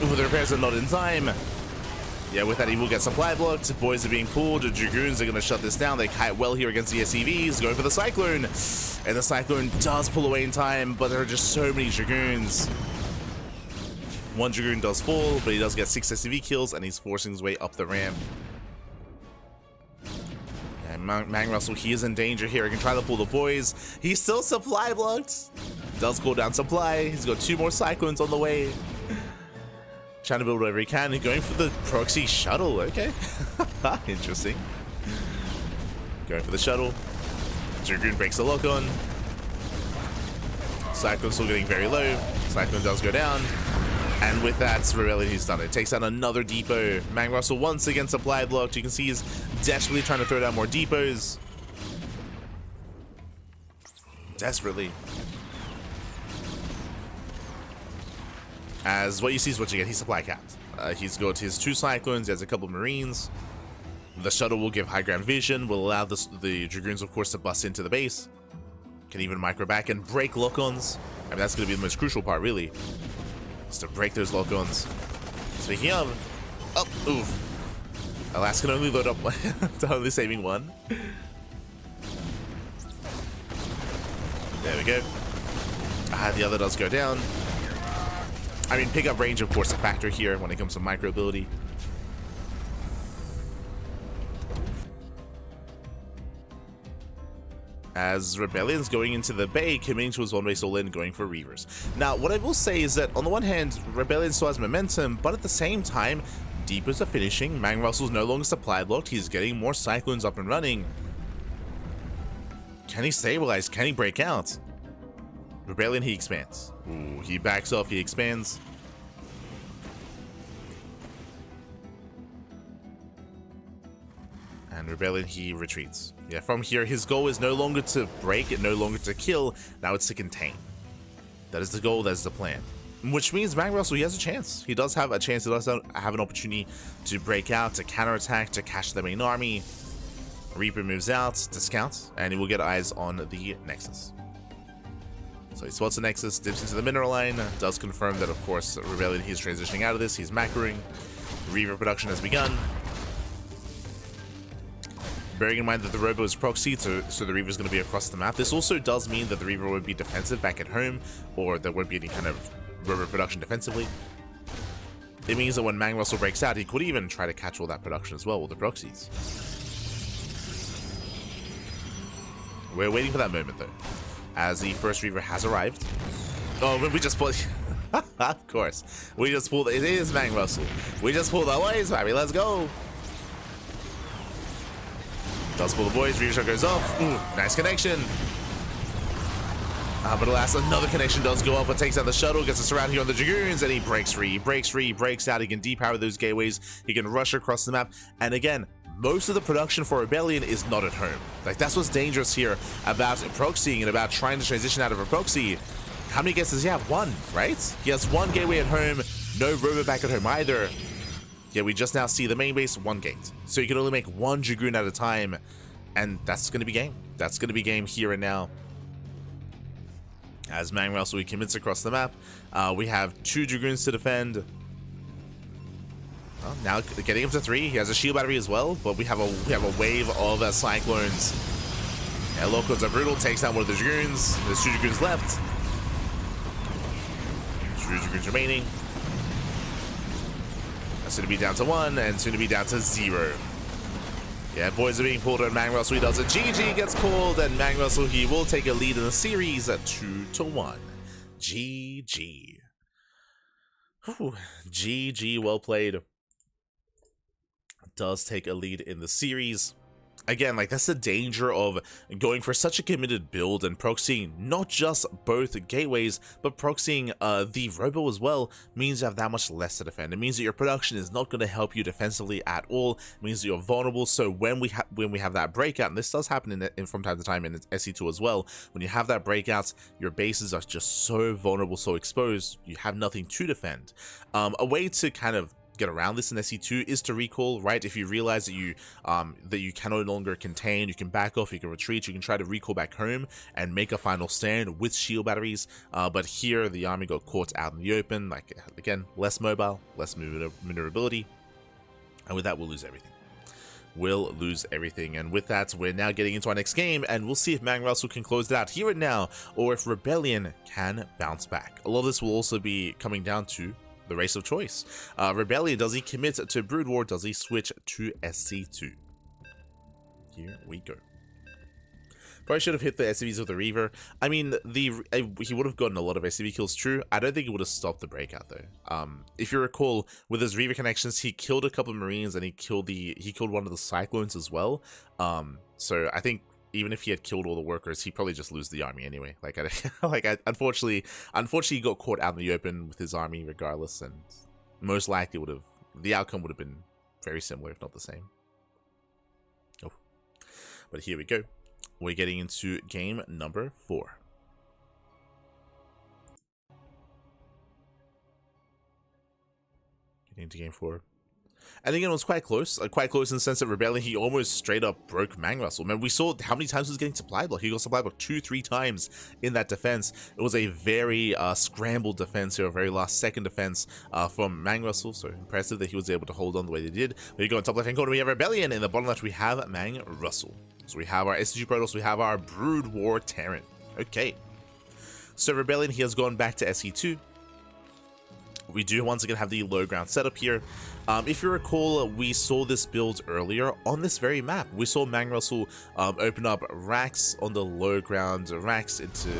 Ooh, the repairs are not in time. Yeah, with that, he will get supply blocked. Boys are being pulled. The Dragoons are going to shut this down. They kite well here against the SCVs. Going for the Cyclone. And the Cyclone does pull away in time, but there are just so many Dragoons. 1 Dragoon does fall, but he does get 6 SCV kills, and he's forcing his way up the ramp. And MANGRUSL, he is in danger here. He can try to pull the boys. He's still supply blocked. Does cool down supply. He's got 2 more Cyclones on the way. Trying to build whatever he can. He's going for the proxy shuttle. Okay. Interesting. Going for the shuttle. Dragoon breaks the lock on. Cyclone still getting very low. Cyclone does go down. And with that, ReBellioN, he's done it. Takes out another depot. MANGRUSL once again supply blocked. You can see he's desperately trying to throw down more depots. Desperately. As what you see is what you get. He's supply capped. He's got his 2 Cyclones. He has a couple of Marines. The shuttle will give high ground vision. Will allow the Dragoons, of course, to bust into the base. Can even micro back and break lock-ons. I mean, that's going to be the most crucial part, really. Is to break those lock-ons. Speaking of... Oh, oof. Alas can only load up one. Only saving one. There we go. The other does go down. I mean, pick up range, of course, a factor here when it comes to micro ability. As ReBellion's going into the Bay, committing to his one base all-in, going for Reavers. Now, what I will say is that, on the one hand, ReBellioN still has momentum, but at the same time, depots are finishing. MANGRUSL's no longer supply blocked. He's getting more Cyclones up and running. Can he stabilize? Can he break out? ReBellioN, he expands. Ooh, he backs off, he expands. And ReBellioN, he retreats. Yeah, from here, his goal is no longer to break, no longer to kill, now it's to contain. That is the goal, that is the plan. Which means MANGRUSL, he has a chance. He does have a chance, he does have an opportunity to break out, to counterattack, to catch the main army. Reaper moves out to scout, and he will get eyes on the Nexus. So he spots the Nexus, dips into the mineral line, does confirm that, of course, ReBellioN, he's transitioning out of this, he's macroing. Reaver production has begun. Bearing in mind that the Robo is proxy, so the Reaver is going to be across the map. This also does mean that the Reaver would be defensive back at home, or there won't be any kind of Robo production defensively. It means that when MANGRUSL breaks out, he could even try to catch all that production as well with the proxies. We're waiting for that moment, though, as the first Reaver has arrived. Oh, we just pulled... Of course. We just pulled... It is MANGRUSL. We just pulled our ways, baby. Let's go. Does pull the boys, Reaver shot goes off. Ooh, nice connection. But alas, another connection does go up, but takes out the shuttle, gets us around here on the Dragoons, and he breaks free, breaks out. He can depower those gateways, he can rush across the map, and again, most of the production for ReBellioN is not at home. Like, that's what's dangerous here about proxying and about trying to transition out of a proxy. How many gates does he have? One, right? He has one gateway at home, no rover back at home either. Yeah, we just now see the main base, one gate. So you can only make one Dragoon at a time, and that's going to be game. That's going to be game here and now. As MANGRUSL, he commits across the map. We have 2 Dragoons to defend. Well, now getting him to 3. He has a shield battery as well, but we have a wave of Cyclones. Yeah, Locals are brutal. Takes down one of the Dragoons. There's 2 Dragoons left. 2 Dragoons remaining. Soon to be down to 1, and soon to be down to 0. Yeah, boys are being pulled on MANGRUSL. He does it. GG gets called, and MANGRUSL, he will take a lead in the series at 2-1. GG. Whew. GG, well played. Does take a lead in the series. Again, like, that's the danger of going for such a committed build and proxying not just both gateways, but proxying the Robo as well, means you have that much less to defend. It means that your production is not going to help you defensively at all. It means that you're vulnerable. So when we have that breakout, and this does happen from time to time in SE2 as well, when you have that breakout, your bases are just so vulnerable, so exposed, you have nothing to defend. A way to kind of get around this in SE2 is to recall, right? If you realize that you can no longer contain, you can back off, you can retreat, you can try to recall back home and make a final stand with shield batteries. But here the army got caught out in the open, like, again, less mobile, less maneuverability, and with that we'll lose everything. We'll lose everything. And with that, we're now getting into our next game, and we'll see if MANGRUSL can close it out here and now, or if ReBellioN can bounce back. A lot of this will also be coming down to the race of choice. ReBellioN, does he commit to Brood War? Does he switch to SC2? Here we go. Probably should have hit the SCVs with the Reaver. I mean, he would have gotten a lot of SCV kills, true. I don't think he would have stopped the breakout though. If you recall, with his Reaver connections, he killed a couple of Marines and he killed one of the Cyclones as well. So I think even if he had killed all the workers, he'd probably just lose the army anyway. Unfortunately, he got caught out in the open with his army regardless, and most likely the outcome would have been very similar, if not the same. Oh, but here we go. We're getting into game number 4. Getting into game 4. And again, it was quite close in the sense that ReBellioN, he almost straight up broke MANGRUSL. Man, we saw how many times he was getting supply block. He got supply block 2-3 times in that defense. It was a very scrambled defense here, a very last second defense from MANGRUSL. So impressive that he was able to hold on the way they did. There you go, in top left hand corner we have ReBellioN. In the bottom left we have MANGRUSL. So we have our SG Protoss, we have our Brood War Terran. Okay. So ReBellioN, he has gone back to SE2. We do once again have the low ground setup here. If you recall, we saw this build earlier on this very map. We saw MANGRUSL open up racks on the low ground, racks into,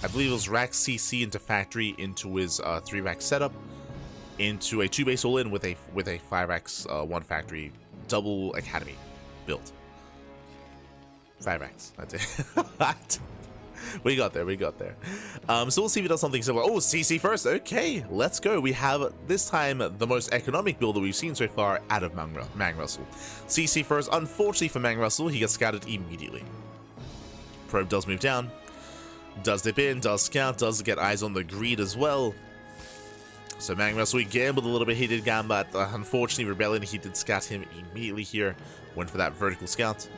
I believe it was racks CC into factory, into his 3-rack setup, into a 2-base all-in with a 5-racks 1 factory double academy build. 5 racks. That's it. We got there. So we'll see if he does something similar. Oh, CC first. Okay, let's go. We have, this time, the most economic build that we've seen so far out of MANGRUSL. CC first. Unfortunately for MANGRUSL, he gets scouted immediately. Probe does move down. Does dip in, does scout, does get eyes on the greed as well. So MANGRUSL, we gambled a little bit. He did gamble, but unfortunately, ReBellioN, he did scout him immediately here. Went for that vertical scout.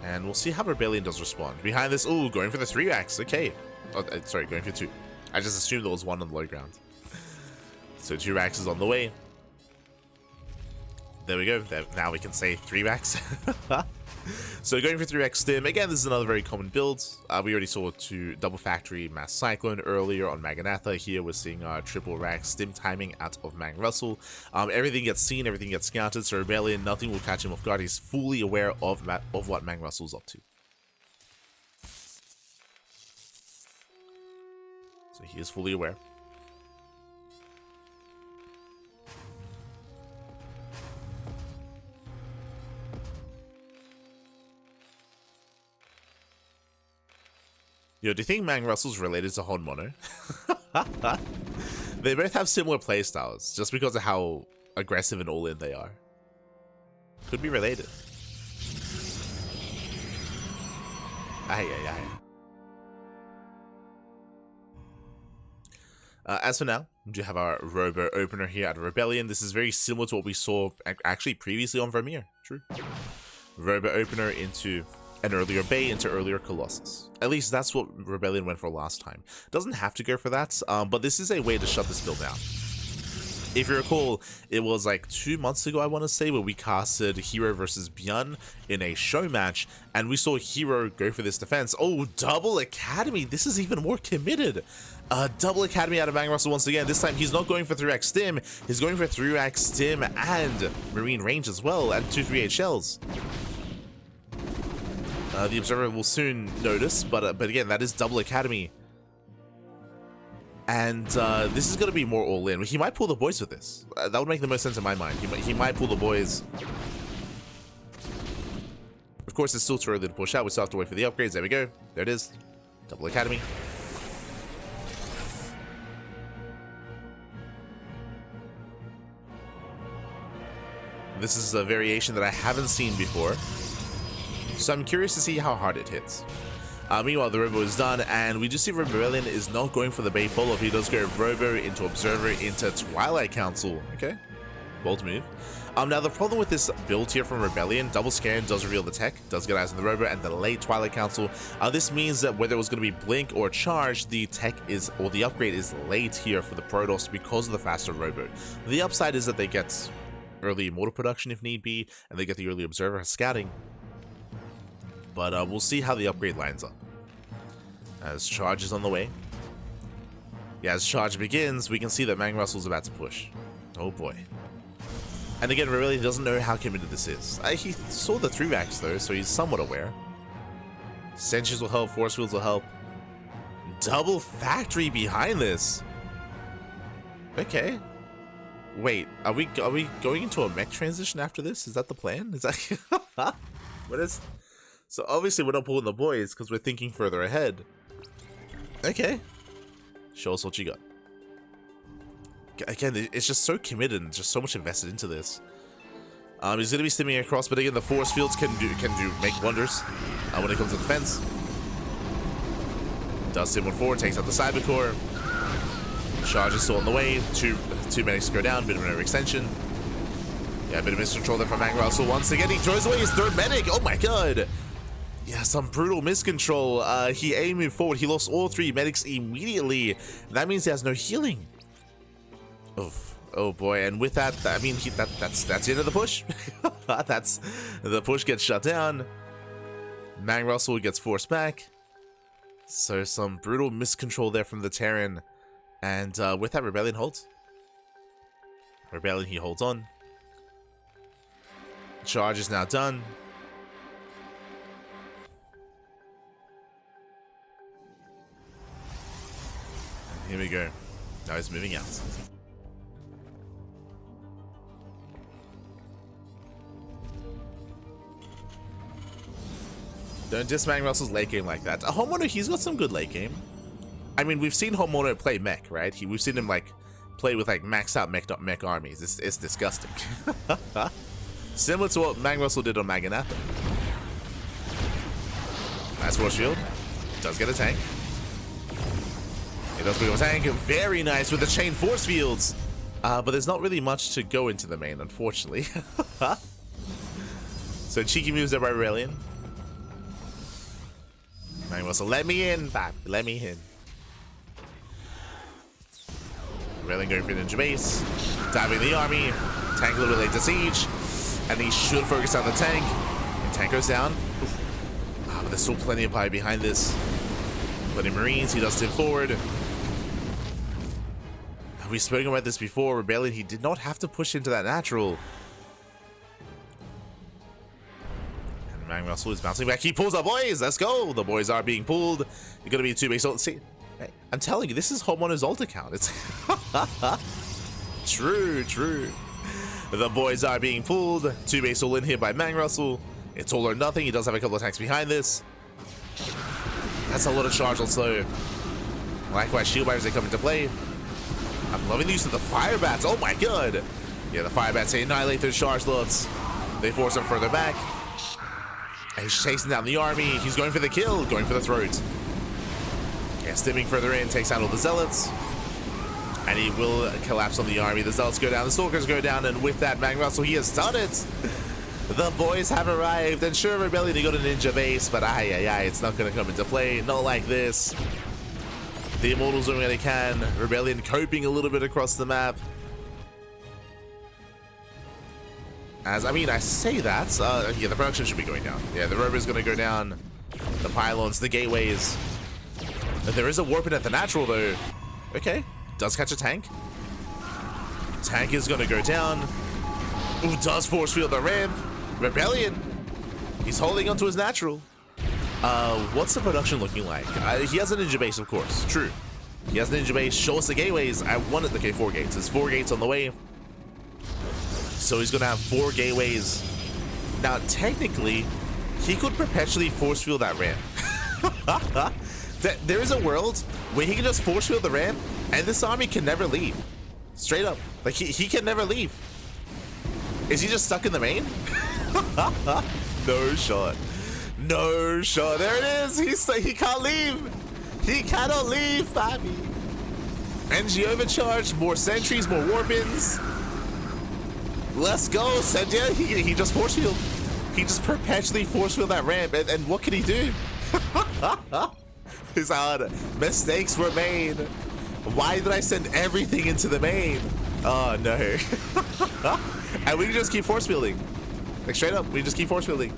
And we'll see how ReBellioN does respond. Behind this, ooh, going for the 3-racks. Okay. Oh, sorry, going for 2. I just assumed there was 1 on the low ground. So 2 racks is on the way. There we go. Now we can say 3 racks. So going for 3x stim. Again, this is another very common build. We already saw 2 double factory mass cyclone earlier on Maganatha. Here we're seeing triple rack stim timing out of MANGRUSL. Everything gets seen, everything gets scouted. So ReBellioN, nothing will catch him off guard. He's fully aware of what MANGRUSL's up to. So he is fully aware. Yo, do you think MANGRUSL's related to Hon Mono? They both have similar playstyles, just because of how aggressive and all-in they are. Could be related. As for now, we do have our Robo opener here at ReBellioN. This is very similar to what we saw actually previously on Vermeer. True. Robo opener into an earlier Bay, into earlier Colossus. At least that's what ReBellioN went for last time. Doesn't have to go for that, but this is a way to shut this build down. If you recall, it was like 2 months ago, I want to say, where we casted Hero versus Byun in a show match, and we saw Hero go for this defense. Oh, double Academy! This is even more committed! Double Academy out of MANGRUSL once again. This time, he's not going for 3x stim, he's going for 3x stim and Marine range as well, and 2 3-8 shells. The Observer will soon notice, but again, that is double Academy. And this is going to be more all-in. He might pull the boys with this. That would make the most sense in my mind. He might pull the boys. Of course, it's still too early to push out. We still have to wait for the upgrades. There we go. There it is. Double Academy. This is a variation that I haven't seen before, so I'm curious to see how hard it hits. Meanwhile, the Robo is done, and we just see ReBellioN is not going for the Bay follow-up. He does go Robo into Observer into Twilight Council. Okay, bold move. Now, the problem with this build here from ReBellioN, double scan does reveal the tech, does get eyes on the Robo, and the late Twilight Council. This means that whether it was going to be Blink or Charge, the tech is, or the upgrade is late here for the Protoss because of the faster Robo. The upside is that they get early Immortal production if need be, and they get the early Observer scouting. But we'll see how the upgrade lines up. As Charge is on the way. Yeah, as Charge begins, we can see that MANGRUSL is about to push. Oh boy. And again, ReBellioN doesn't know how committed this is. He saw the 3-racks though, so he's somewhat aware. Sentries will help, Force Fields will help. Double Factory behind this. Okay. Wait, are we going into a mech transition after this? Is that the plan? Is that what is? So obviously we're not pulling the boys because we're thinking further ahead. Okay, show us what you got. Again, it's just so committed and just so much invested into this. He's gonna be stimming across, but again, the force fields can make wonders when it comes to defense. Does stim 1-4, takes out the cyber core. Charge is still on the way. Two medics go down. Bit of an overextension. Yeah, a bit of miscontrol there from MANGRUSL. Once again, he throws away his third medic. Oh my god. Yeah, some brutal miscontrol. He aimed forward. He lost all 3 medics immediately. That means he has no healing. Oh boy, and with that, I mean, that's the end of the push. That's the push gets shut down. MANGRUSL gets forced back. So some brutal miscontrol there from the Terran. And with that, ReBellioN holds. ReBellioN, he holds on. Charge is now done. And here we go. Now he's moving out. Don't diss MANGRUSL's late game like that. Homeowner, he's got some good late game. I mean, we've seen Homeowner play mech, right? We've seen him like play with like maxed out mech armies. It's disgusting. Similar to what MANGRUSL did on Maganatha. Nice force shield. Does get a tank. It does become a tank. Very nice with the chain force fields. But there's not really much to go into the main, unfortunately. So cheeky moves there by ReBellioN. MANGRUSL, let me in, Bob. Let me in. ReBellioN going for the ninja base. Diving the army. Tank a little bit late to siege. And he should focus on the tank. And tank goes down. But there's still plenty of pie behind this. Plenty of Marines. He does tip forward. We've spoken about this before. ReBellioN, he did not have to push into that natural. And MANGRUSL is bouncing back. He pulls our boys. Let's go. The boys are being pulled. You're going to be a 2-base ult. See, hey, I'm telling you, this is Homeowner's ult account. It's true. The boys are being pulled. 2-base ult in here by MANGRUSL. It's all or nothing. He does have a couple of tanks behind this. That's a lot of charge also. Likewise, shield wires, they come into play. I'm loving the use of the fire bats. Oh my god. Yeah, the fire bats, they annihilate those charge lots. They force him further back. And he's chasing down the army. He's going for the kill, going for the throat. Yeah, stimming further in, takes out all the zealots. And he will collapse on the army. The zealots go down, the stalkers go down, and with that, MANGRUSL, he has done it. The boys have arrived, and sure, ReBellioN, they got a ninja base, but it's not going to come into play. Not like this. The Immortals doing what they can. ReBellioN coping a little bit across the map. As, I mean, I say that. Yeah, the production should be going down. Yeah, the rover's going to go down. The pylons, the gateways. But there is a warping at the natural, though. Okay. Does catch a tank. Tank is going to go down. Ooh, does force field the ramp. ReBellioN. He's holding onto his natural. What's the production looking like? He has a ninja base, of course. True. He has a ninja base. Show us the gateways. I wanted the K4 gates. There's 4 gates on the way. So he's going to have 4 gateways. Now, technically, he could perpetually force field that ramp. There is a world where he can just force field the ramp, and this army can never leave. Straight up. Like, he can never leave. Is he just stuck in the main? No shot. No shot. There it is. He can't leave. He cannot leave, Bobby. NG overcharged. More sentries, more warpins. Let's go, Senja. He just force field. He just perpetually force field that ramp. And what can he do? His odd mistakes were made. Why did I send everything into the main? Oh no. And we can just keep force fielding. Like straight up, we just keep force fielding.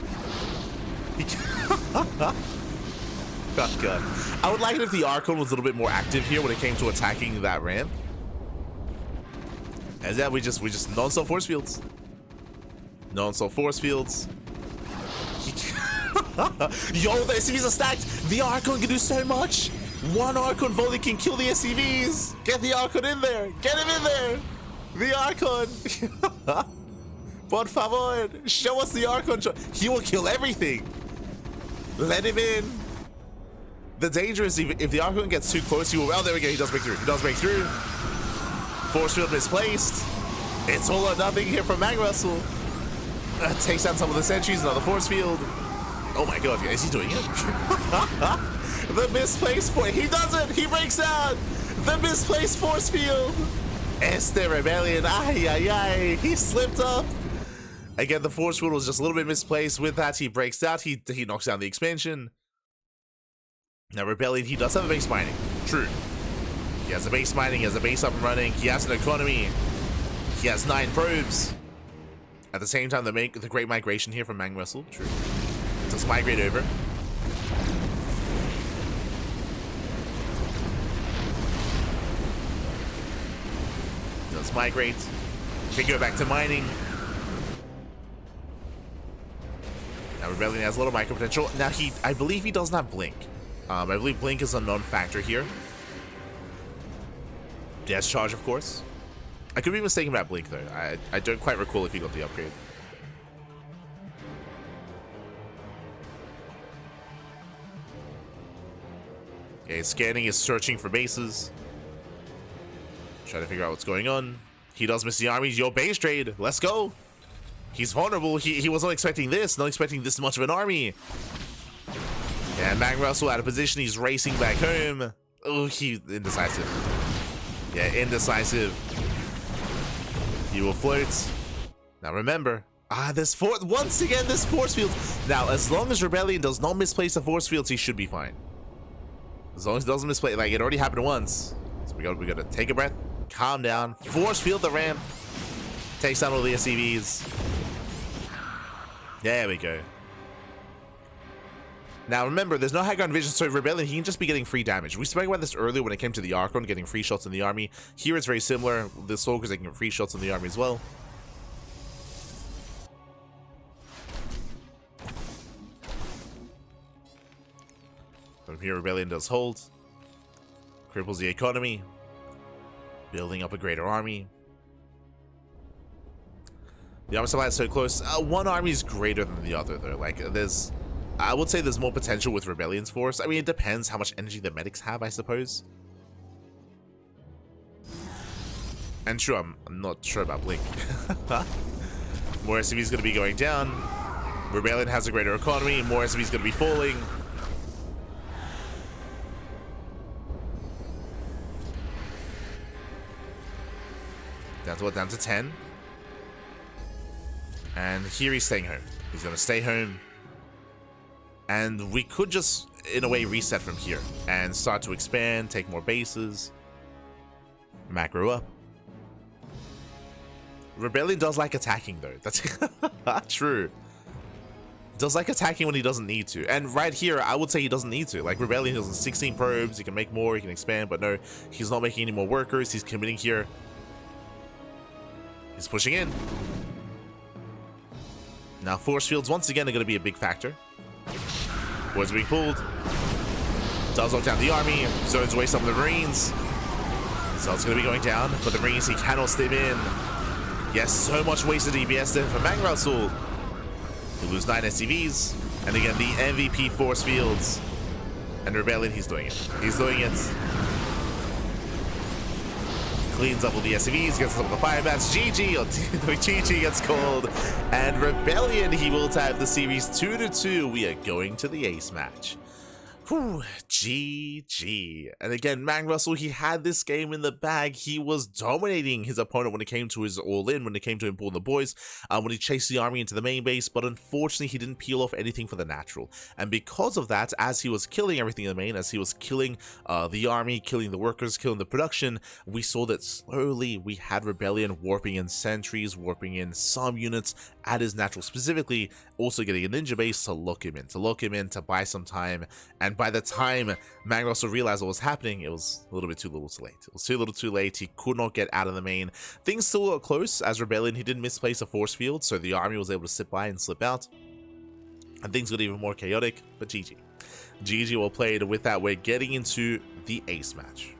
Oh god. I would like it if the Archon was a little bit more active here when it came to attacking that ramp. And then we just non-stop force fields. Non-stop force fields. Yo, the SCVs are stacked. The Archon can do so much. One Archon volley can kill the SCVs. Get the Archon in there. Get him in there. The Archon! Por favor, show us the Archon. He will kill everything. Let him in. The danger is if the Archon gets too close, he will. Oh, there we go. He does break through. He does break through. Force field misplaced. It's all or nothing here from MANGRUSL. Takes down some of the sentries. Another force field. Oh my god, is he doing it? The misplaced force. He does it. He breaks out. The misplaced force field. ReBellioN. Ay, ay, ay. He slipped up. Again, the force field was just a little bit misplaced. With that, he breaks out. He knocks down the expansion. Now, ReBellioN, he does have a base mining. True. He has a base mining. He has a base up and running. He has an economy. He has 9 probes. At the same time, the great migration here from MANGRUSL. True. Let's migrate over. Let's migrate. We go back to mining. Now ReBellioN has a little micro potential. Now I believe he doesn't have blink. I believe blink is a non-factor here. Yes, charge, of course. I could be mistaken about blink though. I don't quite recall if he got the upgrade. Okay, scanning is searching for bases. Trying to figure out what's going on. He does miss the armies. Yo, base trade. Let's go. He's vulnerable. He wasn't expecting this. Not expecting this much of an army. Yeah, MANGRUSL out of position. He's racing back home. Oh, he's indecisive. Yeah, indecisive. He will float. Now remember, once again this force field. Now, as long as ReBellioN does not misplace the force fields, he should be fine. As long as he doesn't misplace, like it already happened once. So we gotta take a breath, calm down, force field the ramp, takes down all the SCVs. There we go. Now remember, there's no high ground vision, so ReBellioN, he can just be getting free damage. We spoke about this earlier when it came to the Archon getting free shots in the army. Here it's very similar. The Soldiers, they can get free shots in the army as well. From here, ReBellioN does hold. Cripples the economy. Building up a greater army. The armor supply is so close. One army is greater than the other, though. Like, I would say there's more potential with ReBellion's force. I mean, it depends how much energy the medics have, I suppose. And sure, I'm not sure about Blink. More SCV is going to be going down. ReBellioN has a greater economy. More SCV is going to be falling. Down to what? Down to 10. And here he's staying home. He's going to stay home. And we could just, in a way, reset from here and start to expand, take more bases, macro up. ReBellioN does like attacking, though. That's true. Does like attacking when he doesn't need to. And right here, I would say he doesn't need to. Like, ReBellioN has 16 probes. He can make more. He can expand. But no, he's not making any more workers. He's committing here. He's pushing in. Now, force fields, once again, are going to be a big factor. Boys being pulled. Does lock down the army. Zones away some of the Marines. So it's going to be going down. But the Marines, he cannot step in. Yes, so much wasted DPS there for MANGRUSL. He lose 9 SCVs. And again, the MVP force fields. And ReBellioN, he's doing it. He's doing it. Cleans up all the SCVs, gets some of the fire bats. GG, or GG gets called. And ReBellioN, he will tie up the series 2-2. We are going to the ace match. Whew, GG. And again, MANGRUSL, he had this game in the bag. He was dominating his opponent when it came to his all-in, when it came to him pulling the boys, when he chased the army into the main base, but unfortunately, he didn't peel off anything for the natural. And because of that, as he was killing everything in the main, as he was killing the army, killing the workers, killing the production, we saw that slowly we had ReBellioN warping in sentries, warping in some units at his natural, specifically also getting a ninja base to lock him in, to buy some time. And by the time MANGRUSL realized what was happening, it was a little bit too little too late. It was too little too late. He could not get out of the main. Things still got close as ReBellioN, he didn't misplace a force field, so the army was able to sit by and slip out. And things got even more chaotic, but GG. GG well played. With that, we're getting into the ace match.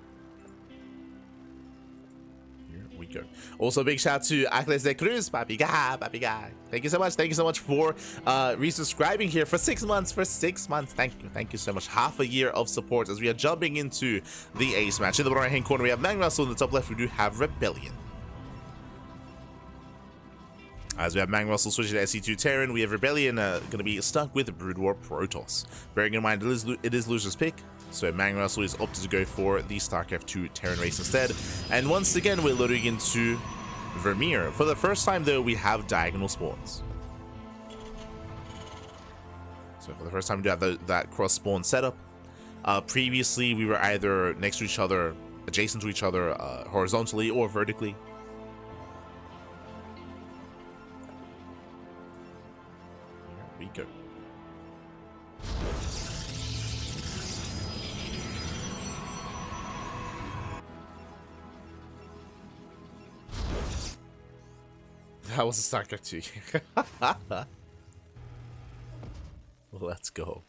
Here we go. Also, big shout out to Acles de Cruz, papi guy. Thank you so much. Thank you so much for resubscribing here for 6 months. Thank you so much. Half a year of support as we are jumping into the ace match. In the bottom right hand corner, we have MANGRUSL. In the top left, we do have ReBellioN. As we have MANGRUSL switching to SE2 Terran, we have ReBellioN going to be stuck with Brood War Protoss. Bearing in mind it is loser's pick, so MANGRUSL is opted to go for the StarCraft 2 Terran race instead. And once again, we're loading into Vermeer. For the first time, though, we have diagonal spawns. So for the first time, we do have that cross spawn setup. Previously, we were either next to each other, adjacent to each other, horizontally or vertically. Here we go. That was a StarCraft 2. Let's go.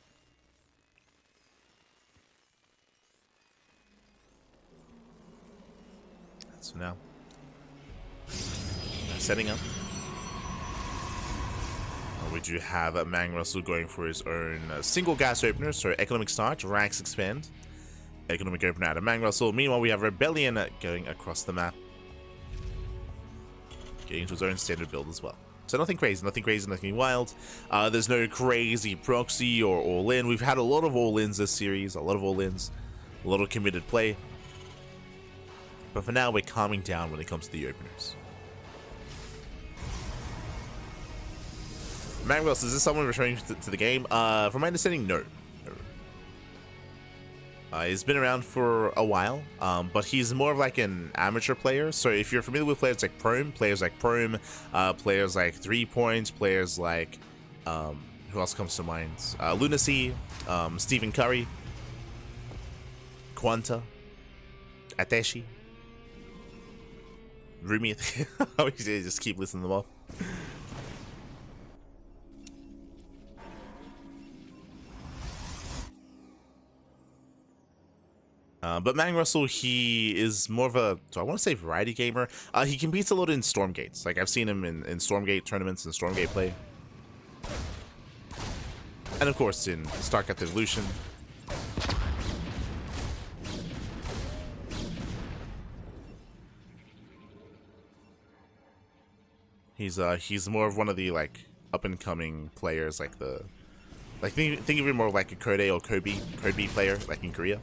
So now, setting up. We do have MANGRUSL going for his own single gas opener, so economic start, ranks expand. Economic opener out of MANGRUSL. Meanwhile, we have ReBellioN going across the map, getting into his own standard build as well. So nothing crazy, nothing wild. There's no crazy proxy or all-in. We've had a lot of all-ins this series, a lot of committed play. But for now, we're calming down when it comes to the openers. MANGRUSL, is this someone returning to the game? From my understanding, no. He's been around for a while, but he's more of like an amateur player. So if you're familiar with players like Prome, players like 3 Points, players like, who else comes to mind? Lunacy, Stephen Curry, Quanta, Ateshi, Rumi. I just keep listing them off. But MANGRUSL, he is more of a, I want to say variety gamer. He competes a lot in Stormgates. Like, I've seen him in Stormgate tournaments and Stormgate play. And of course in StarCraft Evolution. He's more of one of the, like, up-and-coming players, like think of him more like a Code or Code B player, like in Korea.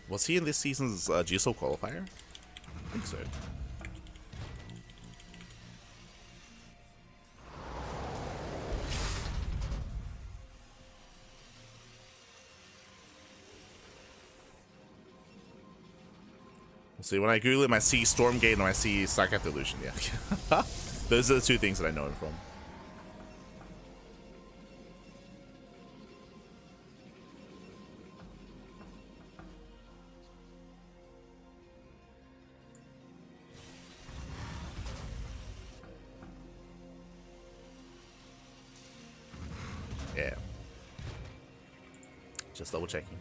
Was he in this season's GSL qualifier? I think so. See, when I Google him, I see Stormgate and I see StarCraft Evolution. Yeah, those are the two things that I know him from. Yeah. Just double checking.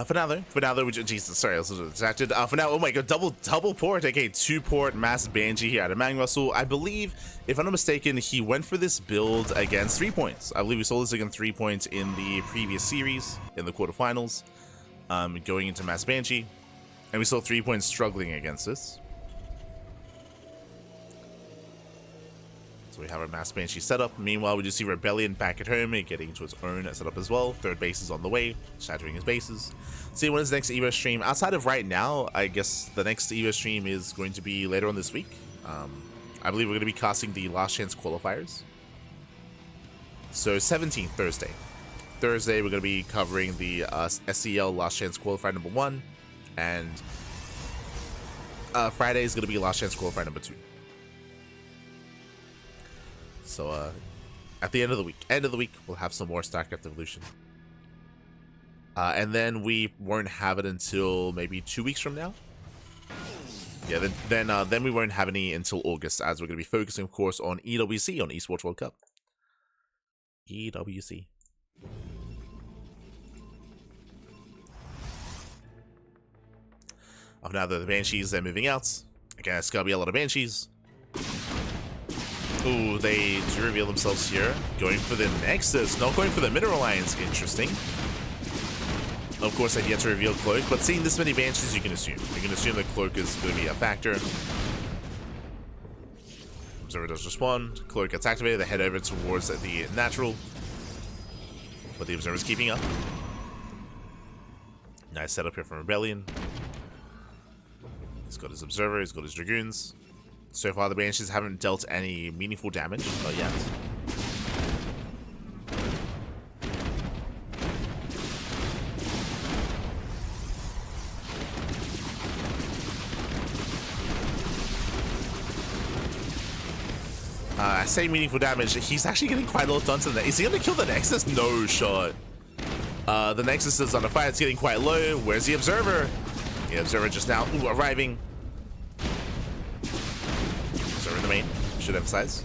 For now though, Jesus, sorry, I was a little distracted. For now, oh my god, double port, aka 2-port mass Banshee here out of MANGRUSL. I believe, if I'm not mistaken, he went for this build against 3 Points. I believe we saw this against 3 Points in the previous series, in the quarterfinals, going into mass Banshee, and we saw 3 Points struggling against this. So we have our mass Banshee setup. Meanwhile, we do see ReBellioN back at home and getting into his own setup as well. Third base is on the way, shattering his bases. See when his next Evo stream. Outside of right now, I guess the next Evo stream is going to be later on this week. I believe we're going to be casting the Last Chance qualifiers. So 17th, Thursday. Thursday, we're going to be covering the SEL Last Chance qualifier number 1. And Friday is going to be Last Chance qualifier number 2. So, at the end of the week, we'll have some more StarCraft Evolution. And then we won't have it until maybe 2 weeks from now. Yeah, then we won't have any until August, as we're going to be focusing, of course, on EWC, on Esports World Cup. EWC. Of now the Banshees, they're moving out. Again, it's going to be a lot of Banshees. Ooh, they do reveal themselves here. Going for the Nexus, not going for the Mineral Lines. Interesting. Of course, I've yet to reveal Cloak, but seeing this many Banshees, you can assume. You can assume that Cloak is going to be a factor. Observer does respond. Cloak gets activated. They head over towards the Natural. But the Observer's keeping up. Nice setup here from ReBellioN. He's got his Observer, he's got his Dragoons. So far, the Banshees haven't dealt any meaningful damage, not yet. I say meaningful damage, he's actually getting quite a lot done to the... Is he going to kill the Nexus? No shot. The Nexus is under fire, it's getting quite low. Where's the Observer? The Observer just now arriving. Observer in the main, should emphasize.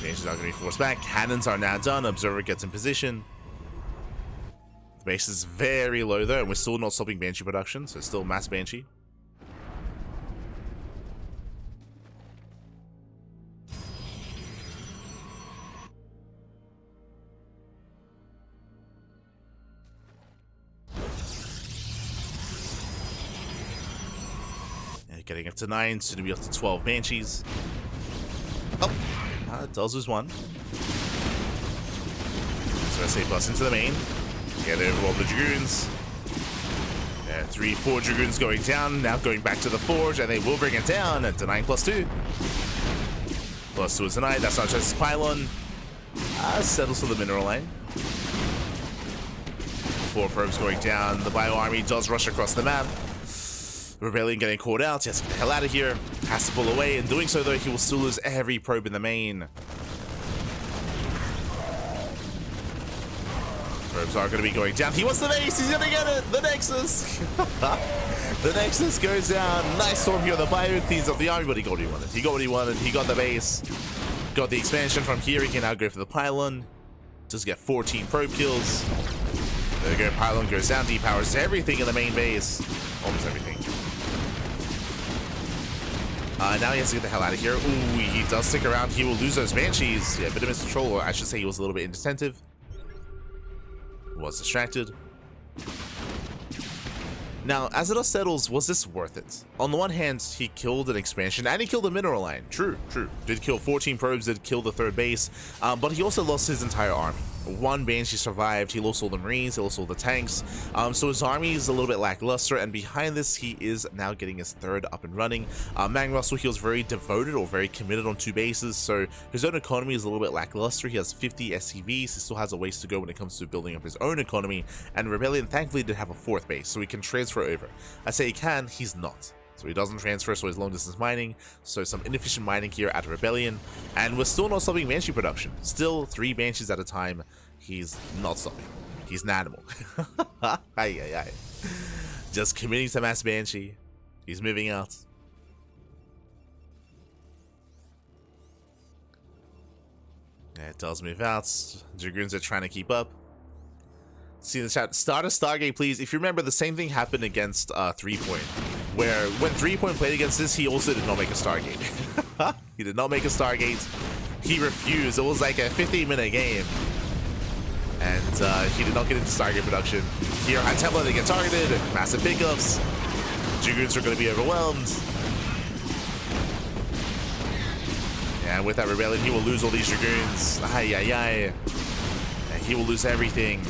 Banshees are going to be forced back. Cannons are now done. Observer gets in position. The base is very low though, and we're still not stopping Banshee production, so still mass Banshee. Getting up to 9, soon to be up to 12 Banshees. Oh, does lose one. So SA plus into the main. Get over all the Dragoons. 3, 4 Dragoons going down, now going back to the Forge, and they will bring it down at Denying +2. +2 is denied, that's not just Pylon. Settles for the Mineral Line. 4 probes going down, the Bio Army does rush across the map. ReBellioN getting caught out, he has to get the hell out of here, has to pull away. In doing so though, he will still lose every probe in the main. Probes are going to be going down. He wants the base, he's going to get it! The Nexus! The Nexus goes down. Nice storm here on the Bio, cleans up the army, but he got what he wanted. He got what he wanted, he got the base. Got the expansion from here, he can now go for the Pylon. Just get 14 probe kills. There we go, Pylon goes down, depowers everything in the main base. Almost everything. Now he has to get the hell out of here. Ooh, he does stick around. He will lose those Banshees. Yeah, bit of miscontrol, or I should say he was a little bit inattentive. Was distracted. Now, as it all settles, was this worth it? On the one hand, he killed an expansion, and he killed a Mineral Line. True, true. Did kill 14 probes, did kill the third base, but he also lost his entire army. 1 Banshee survived, he lost all the Marines, he lost all the tanks, so his army is a little bit lackluster, and behind this, he is now getting his 3rd up and running. MANGRUSL, he was very devoted or very committed on 2 bases, so his own economy is a little bit lackluster. He has 50 SCVs, he still has a ways to go when it comes to building up his own economy, and ReBellioN thankfully did have a 4th base, so he can transfer over. I say he can, he's not. So he doesn't transfer, so he's long distance mining. So some inefficient mining here at ReBellioN. And we're still not stopping Banshee production. Still 3 Banshees at a time. He's not stopping. He's an animal. Aye, aye, aye. Just committing to mass Banshee. He's moving out. Yeah, it does move out. Dragoons are trying to keep up. See in the chat, start a Stargate, please. If you remember, the same thing happened against 3-Point, where when 3-Point played against this, he also did not make a Stargate. He did not make a Stargate. He refused. It was like a 15-minute game, and he did not get into Stargate production. Here, High Templar, they get targeted, massive pickups. Dragoons are going to be overwhelmed. And with that ReBellioN, he will lose all these Dragoons. Aye, aye, aye. And he will lose everything.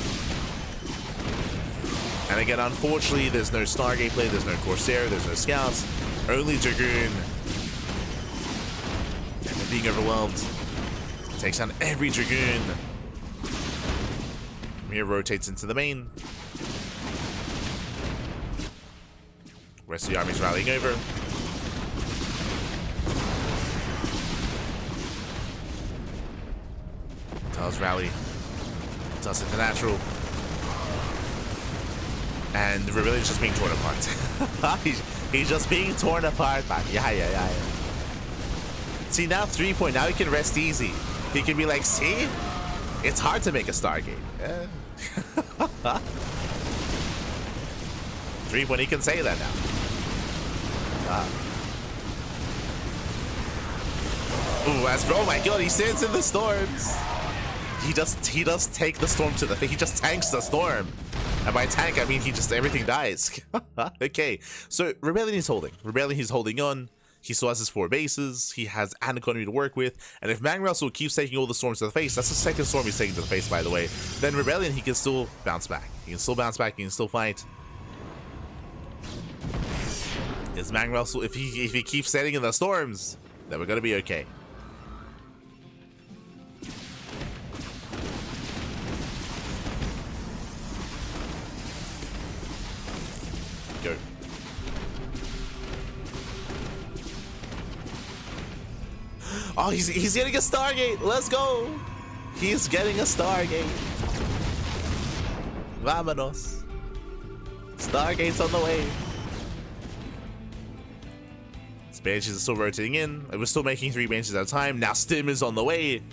And again, unfortunately, there's no Stargate play, there's no Corsair, there's no Scouts, only Dragoon. And they're being overwhelmed. Takes down every Dragoon. From here, rotates into the main. Rest of the army's rallying over. Does rally. Does hit the natural. And ReBellion's just being torn apart. he's just being torn apart, man. Yeah. See, now 3 point. Now he can rest easy. He can be like, see? It's hard to make a Stargate. Yeah. 3 point, he can say that now. Ooh, oh my god, he stands in the storms. He does take the storm to the face. He just tanks the storm. And by tank, I mean everything dies. Okay, so ReBellioN is holding. ReBellioN, he's holding on. He still has his 4 bases. He has an economy to work with. And if MANGRUSL keeps taking all the storms to the face, that's the second storm he's taking to the face, by the way, then ReBellioN, he can still bounce back. He can still bounce back. He can still fight. Is MANGRUSL, if he keeps setting in the storms, then we're gonna be okay. Go. Oh, he's getting a Stargate. Let's go. He's getting a Stargate. Vámonos. Stargate's on the way. Banshees are still rotating in. We're still making 3 Banshees at a time. Now Stim is on the way.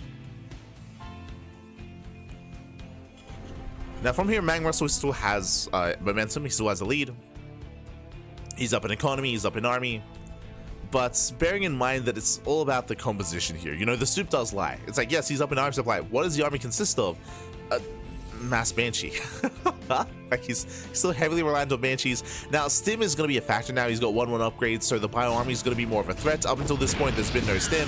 Now from here, MANGRUSL still has momentum. He still has a lead. He's up in economy. He's up in army. But bearing in mind that it's all about the composition here. You know, the soup does lie. It's like, yes, he's up in army supply. What does the army consist of? Mass Banshee. Like he's still heavily reliant on Banshees. Now Stim is going to be a factor now. He's got 1/1 upgrades, so the Bio Army is going to be more of a threat. Up until this point, there's been no Stim.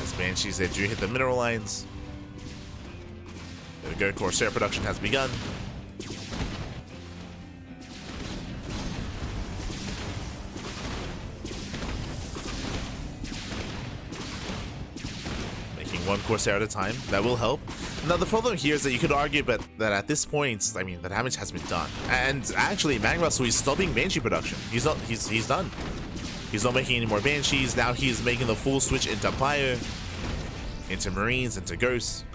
As Banshees, they do hit the mineral lines. There we go. Corsair production has begun. One Corsair at a time. That will help. Now the problem here is that you could argue that at this point, I mean, the damage has been done. And actually, MANGRUSL is stopping Banshee production. He's done. He's not making any more Banshees. Now he's making the full switch into Fire, into Marines, into Ghosts.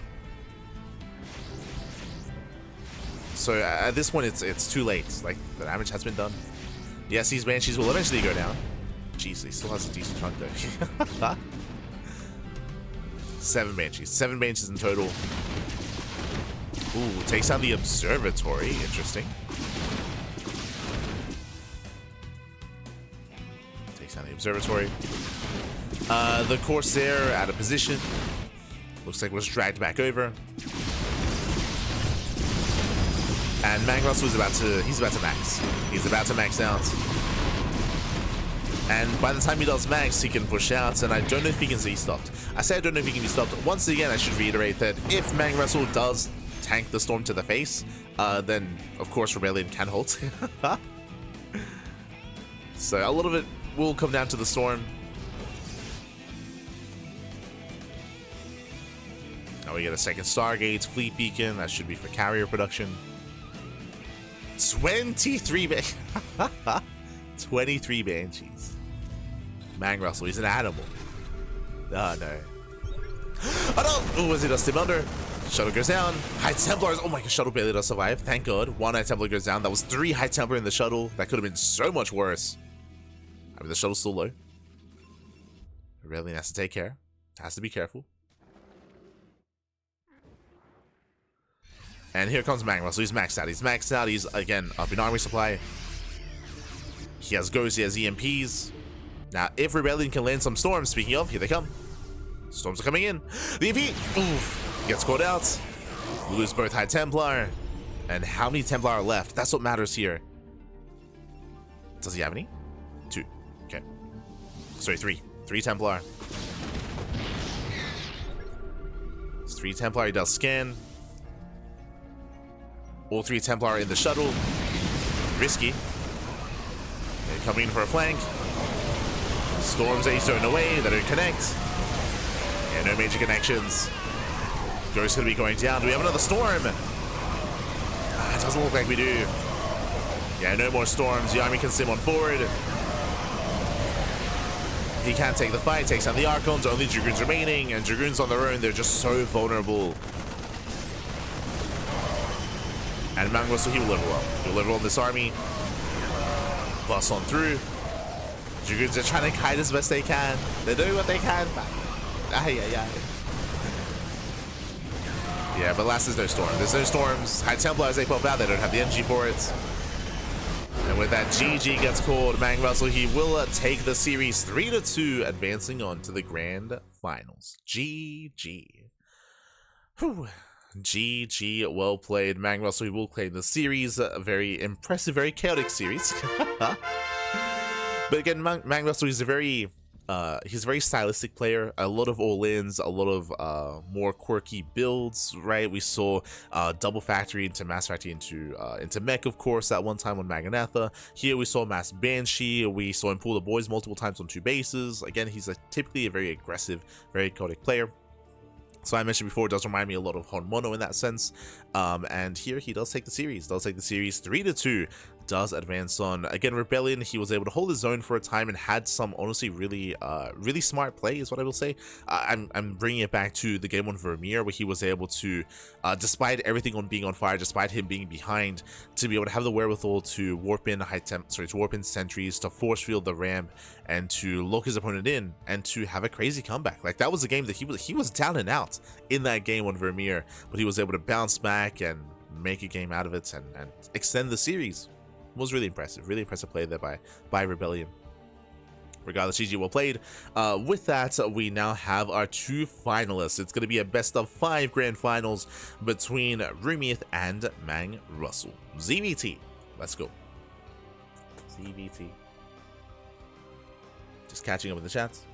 So at this point, it's too late. Like, the damage has been done. Yes, these Banshees will eventually go down. Jeez, he still has a decent chunk though. 7 Banshees. 7 Banshees in total. Ooh, takes down the Observatory. Interesting. Takes down the Observatory. The Corsair out of position. Looks like it was dragged back over. And MANGRUSL is he's about to max. He's about to max out. And by the time he does max, he can push out, and I don't know if he can be stopped. I say I don't know if he can be stopped. Once again, I should reiterate that if MANGRUSL does tank the storm to the face, then of course ReBellioN can hold. So a lot of it will come down to the storm. Now we get a second Stargate, Fleet Beacon. That should be for carrier production. 23 23 Banshees. MANGRUSL, he's an animal. Oh no. Oh no! Ooh, was it a Stim under? Shuttle goes down. High Templars. Oh my god, Shuttle barely does survive. Thank god. 1 High Templar goes down. That was 3 High Templar in the shuttle. That could have been so much worse. I mean, the shuttle's still low. ReBellioN has to take care. Has to be careful. And here comes MANGRUSL. He's maxed out. He's maxed out. He's, again, up in army supply. He has Ghosts. He has EMPs. Now, if ReBellioN can land some storms, speaking of, here they come. Storms are coming in. The EMP, oof, gets caught out. We lose both High Templar. And how many Templar are left? That's what matters here. Does he have any? 2. Okay. Sorry, 3. 3 Templar. It's 3 Templar. He does scan. All 3 Templar are in the shuttle. Risky. They're coming in for a flank. Storms are stowing away. They don't connect. Yeah, no major connections. Ghost going to be going down. Do we have another storm? It doesn't look like we do. Yeah, no more storms. The army can sim on forward. He can't take the fight, takes down the Archons, only Dragoons remaining, and Dragoons on their own, they're just so vulnerable. And MANGRUSL, he will live well. He'll live well in this army. Bust on through. Dragoons are trying to kite as best they can. They're doing what they can, but... Yeah, but last is no storm. There's no storms. High Templars, they pop out. They don't have the energy for it. And with that, GG gets called. MANGRUSL, he will take the series 3-2, advancing on to the grand finals. GG. Whew. GG, well played. MANGRUSL, he will claim the series. A very impressive, very chaotic series. But again, MANGRUSL, he's a very stylistic player. A lot of all-ins, a lot of more quirky builds, right? We saw double factory into mass factory into mech, of course, at one time on Maganatha. Here we saw mass banshee. We saw him pull the boys multiple times on 2 bases. Again, he's typically a very aggressive, very chaotic player. So I mentioned before, it does remind me a lot of Hon Mono in that sense. And here he does take the series. 3-2. Does advance on. Again, ReBellioN, he was able to hold his own for a time and had some, honestly, really smart play is what I will say. I'm bringing it back to the game on Vermeer, where he was able to, despite everything being on fire, despite him being behind, to be able to have the wherewithal to warp in to warp in sentries, to force field the ramp, and to lock his opponent in, and to have a crazy comeback. Like, that was a game that he was down and out in that game on Vermeer, but he was able to bounce back and make a game out of it and extend the series. Was really impressive play there by ReBellioN. Regardless, GG, well played. With that, we now have our 2 finalists. It's going to be a best of 5 grand finals between ReBellioN and MANGRUSL. ZVT, let's go. ZVT. Just catching up in the chats.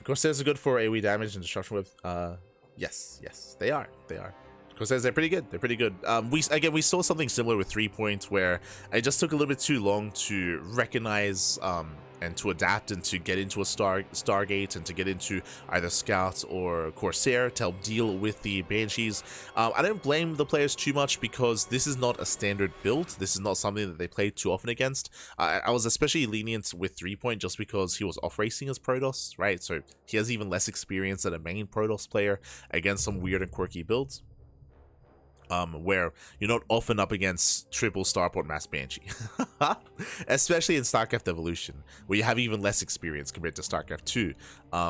Corsairs are good for AoE damage and destruction whip. Yes, they are. Corsairs, they're pretty good. We saw something similar with 3 points, where it just took a little bit too long to recognize and to adapt and to get into a Stargate and to get into either Scout or Corsair to help deal with the Banshees. I don't blame the players too much, because this is not a standard build. This is not something that they play too often against. I was especially lenient with 3 point just because he was off racing as Protoss, right? So he has even less experience than a main Protoss player against some weird and quirky builds. Where you're not often up against triple Starport Mass Banshee, especially in StarCraft Evolution, where you have even less experience compared to StarCraft 2.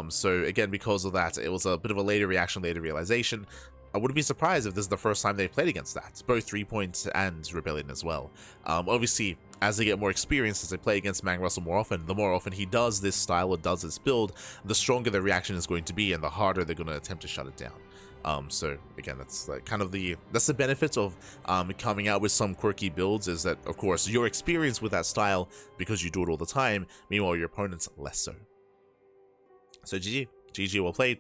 So again, because of that, it was a bit of a later reaction, later realization. I wouldn't be surprised if this is the first time they played against that, both 3 points and ReBellioN as well. Obviously, as they get more experience, as they play against MANGRUSL more often, the more often he does this style or does this build, the stronger the reaction is going to be, and the harder they're going to attempt to shut it down. So again, that's like kind of that's the benefit of coming out with some quirky builds, is that, of course, your experience with that style because you do it all the time, meanwhile your opponent's less so. So GG, well played.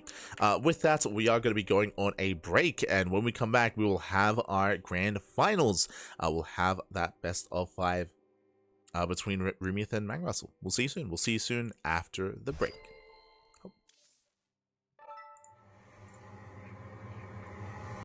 With that, we are going to be going on a break, and when we come back, we will have our grand finals. We'll have that best of 5 between ReBellioN and MANGRUSL. We'll see you soon. After the break.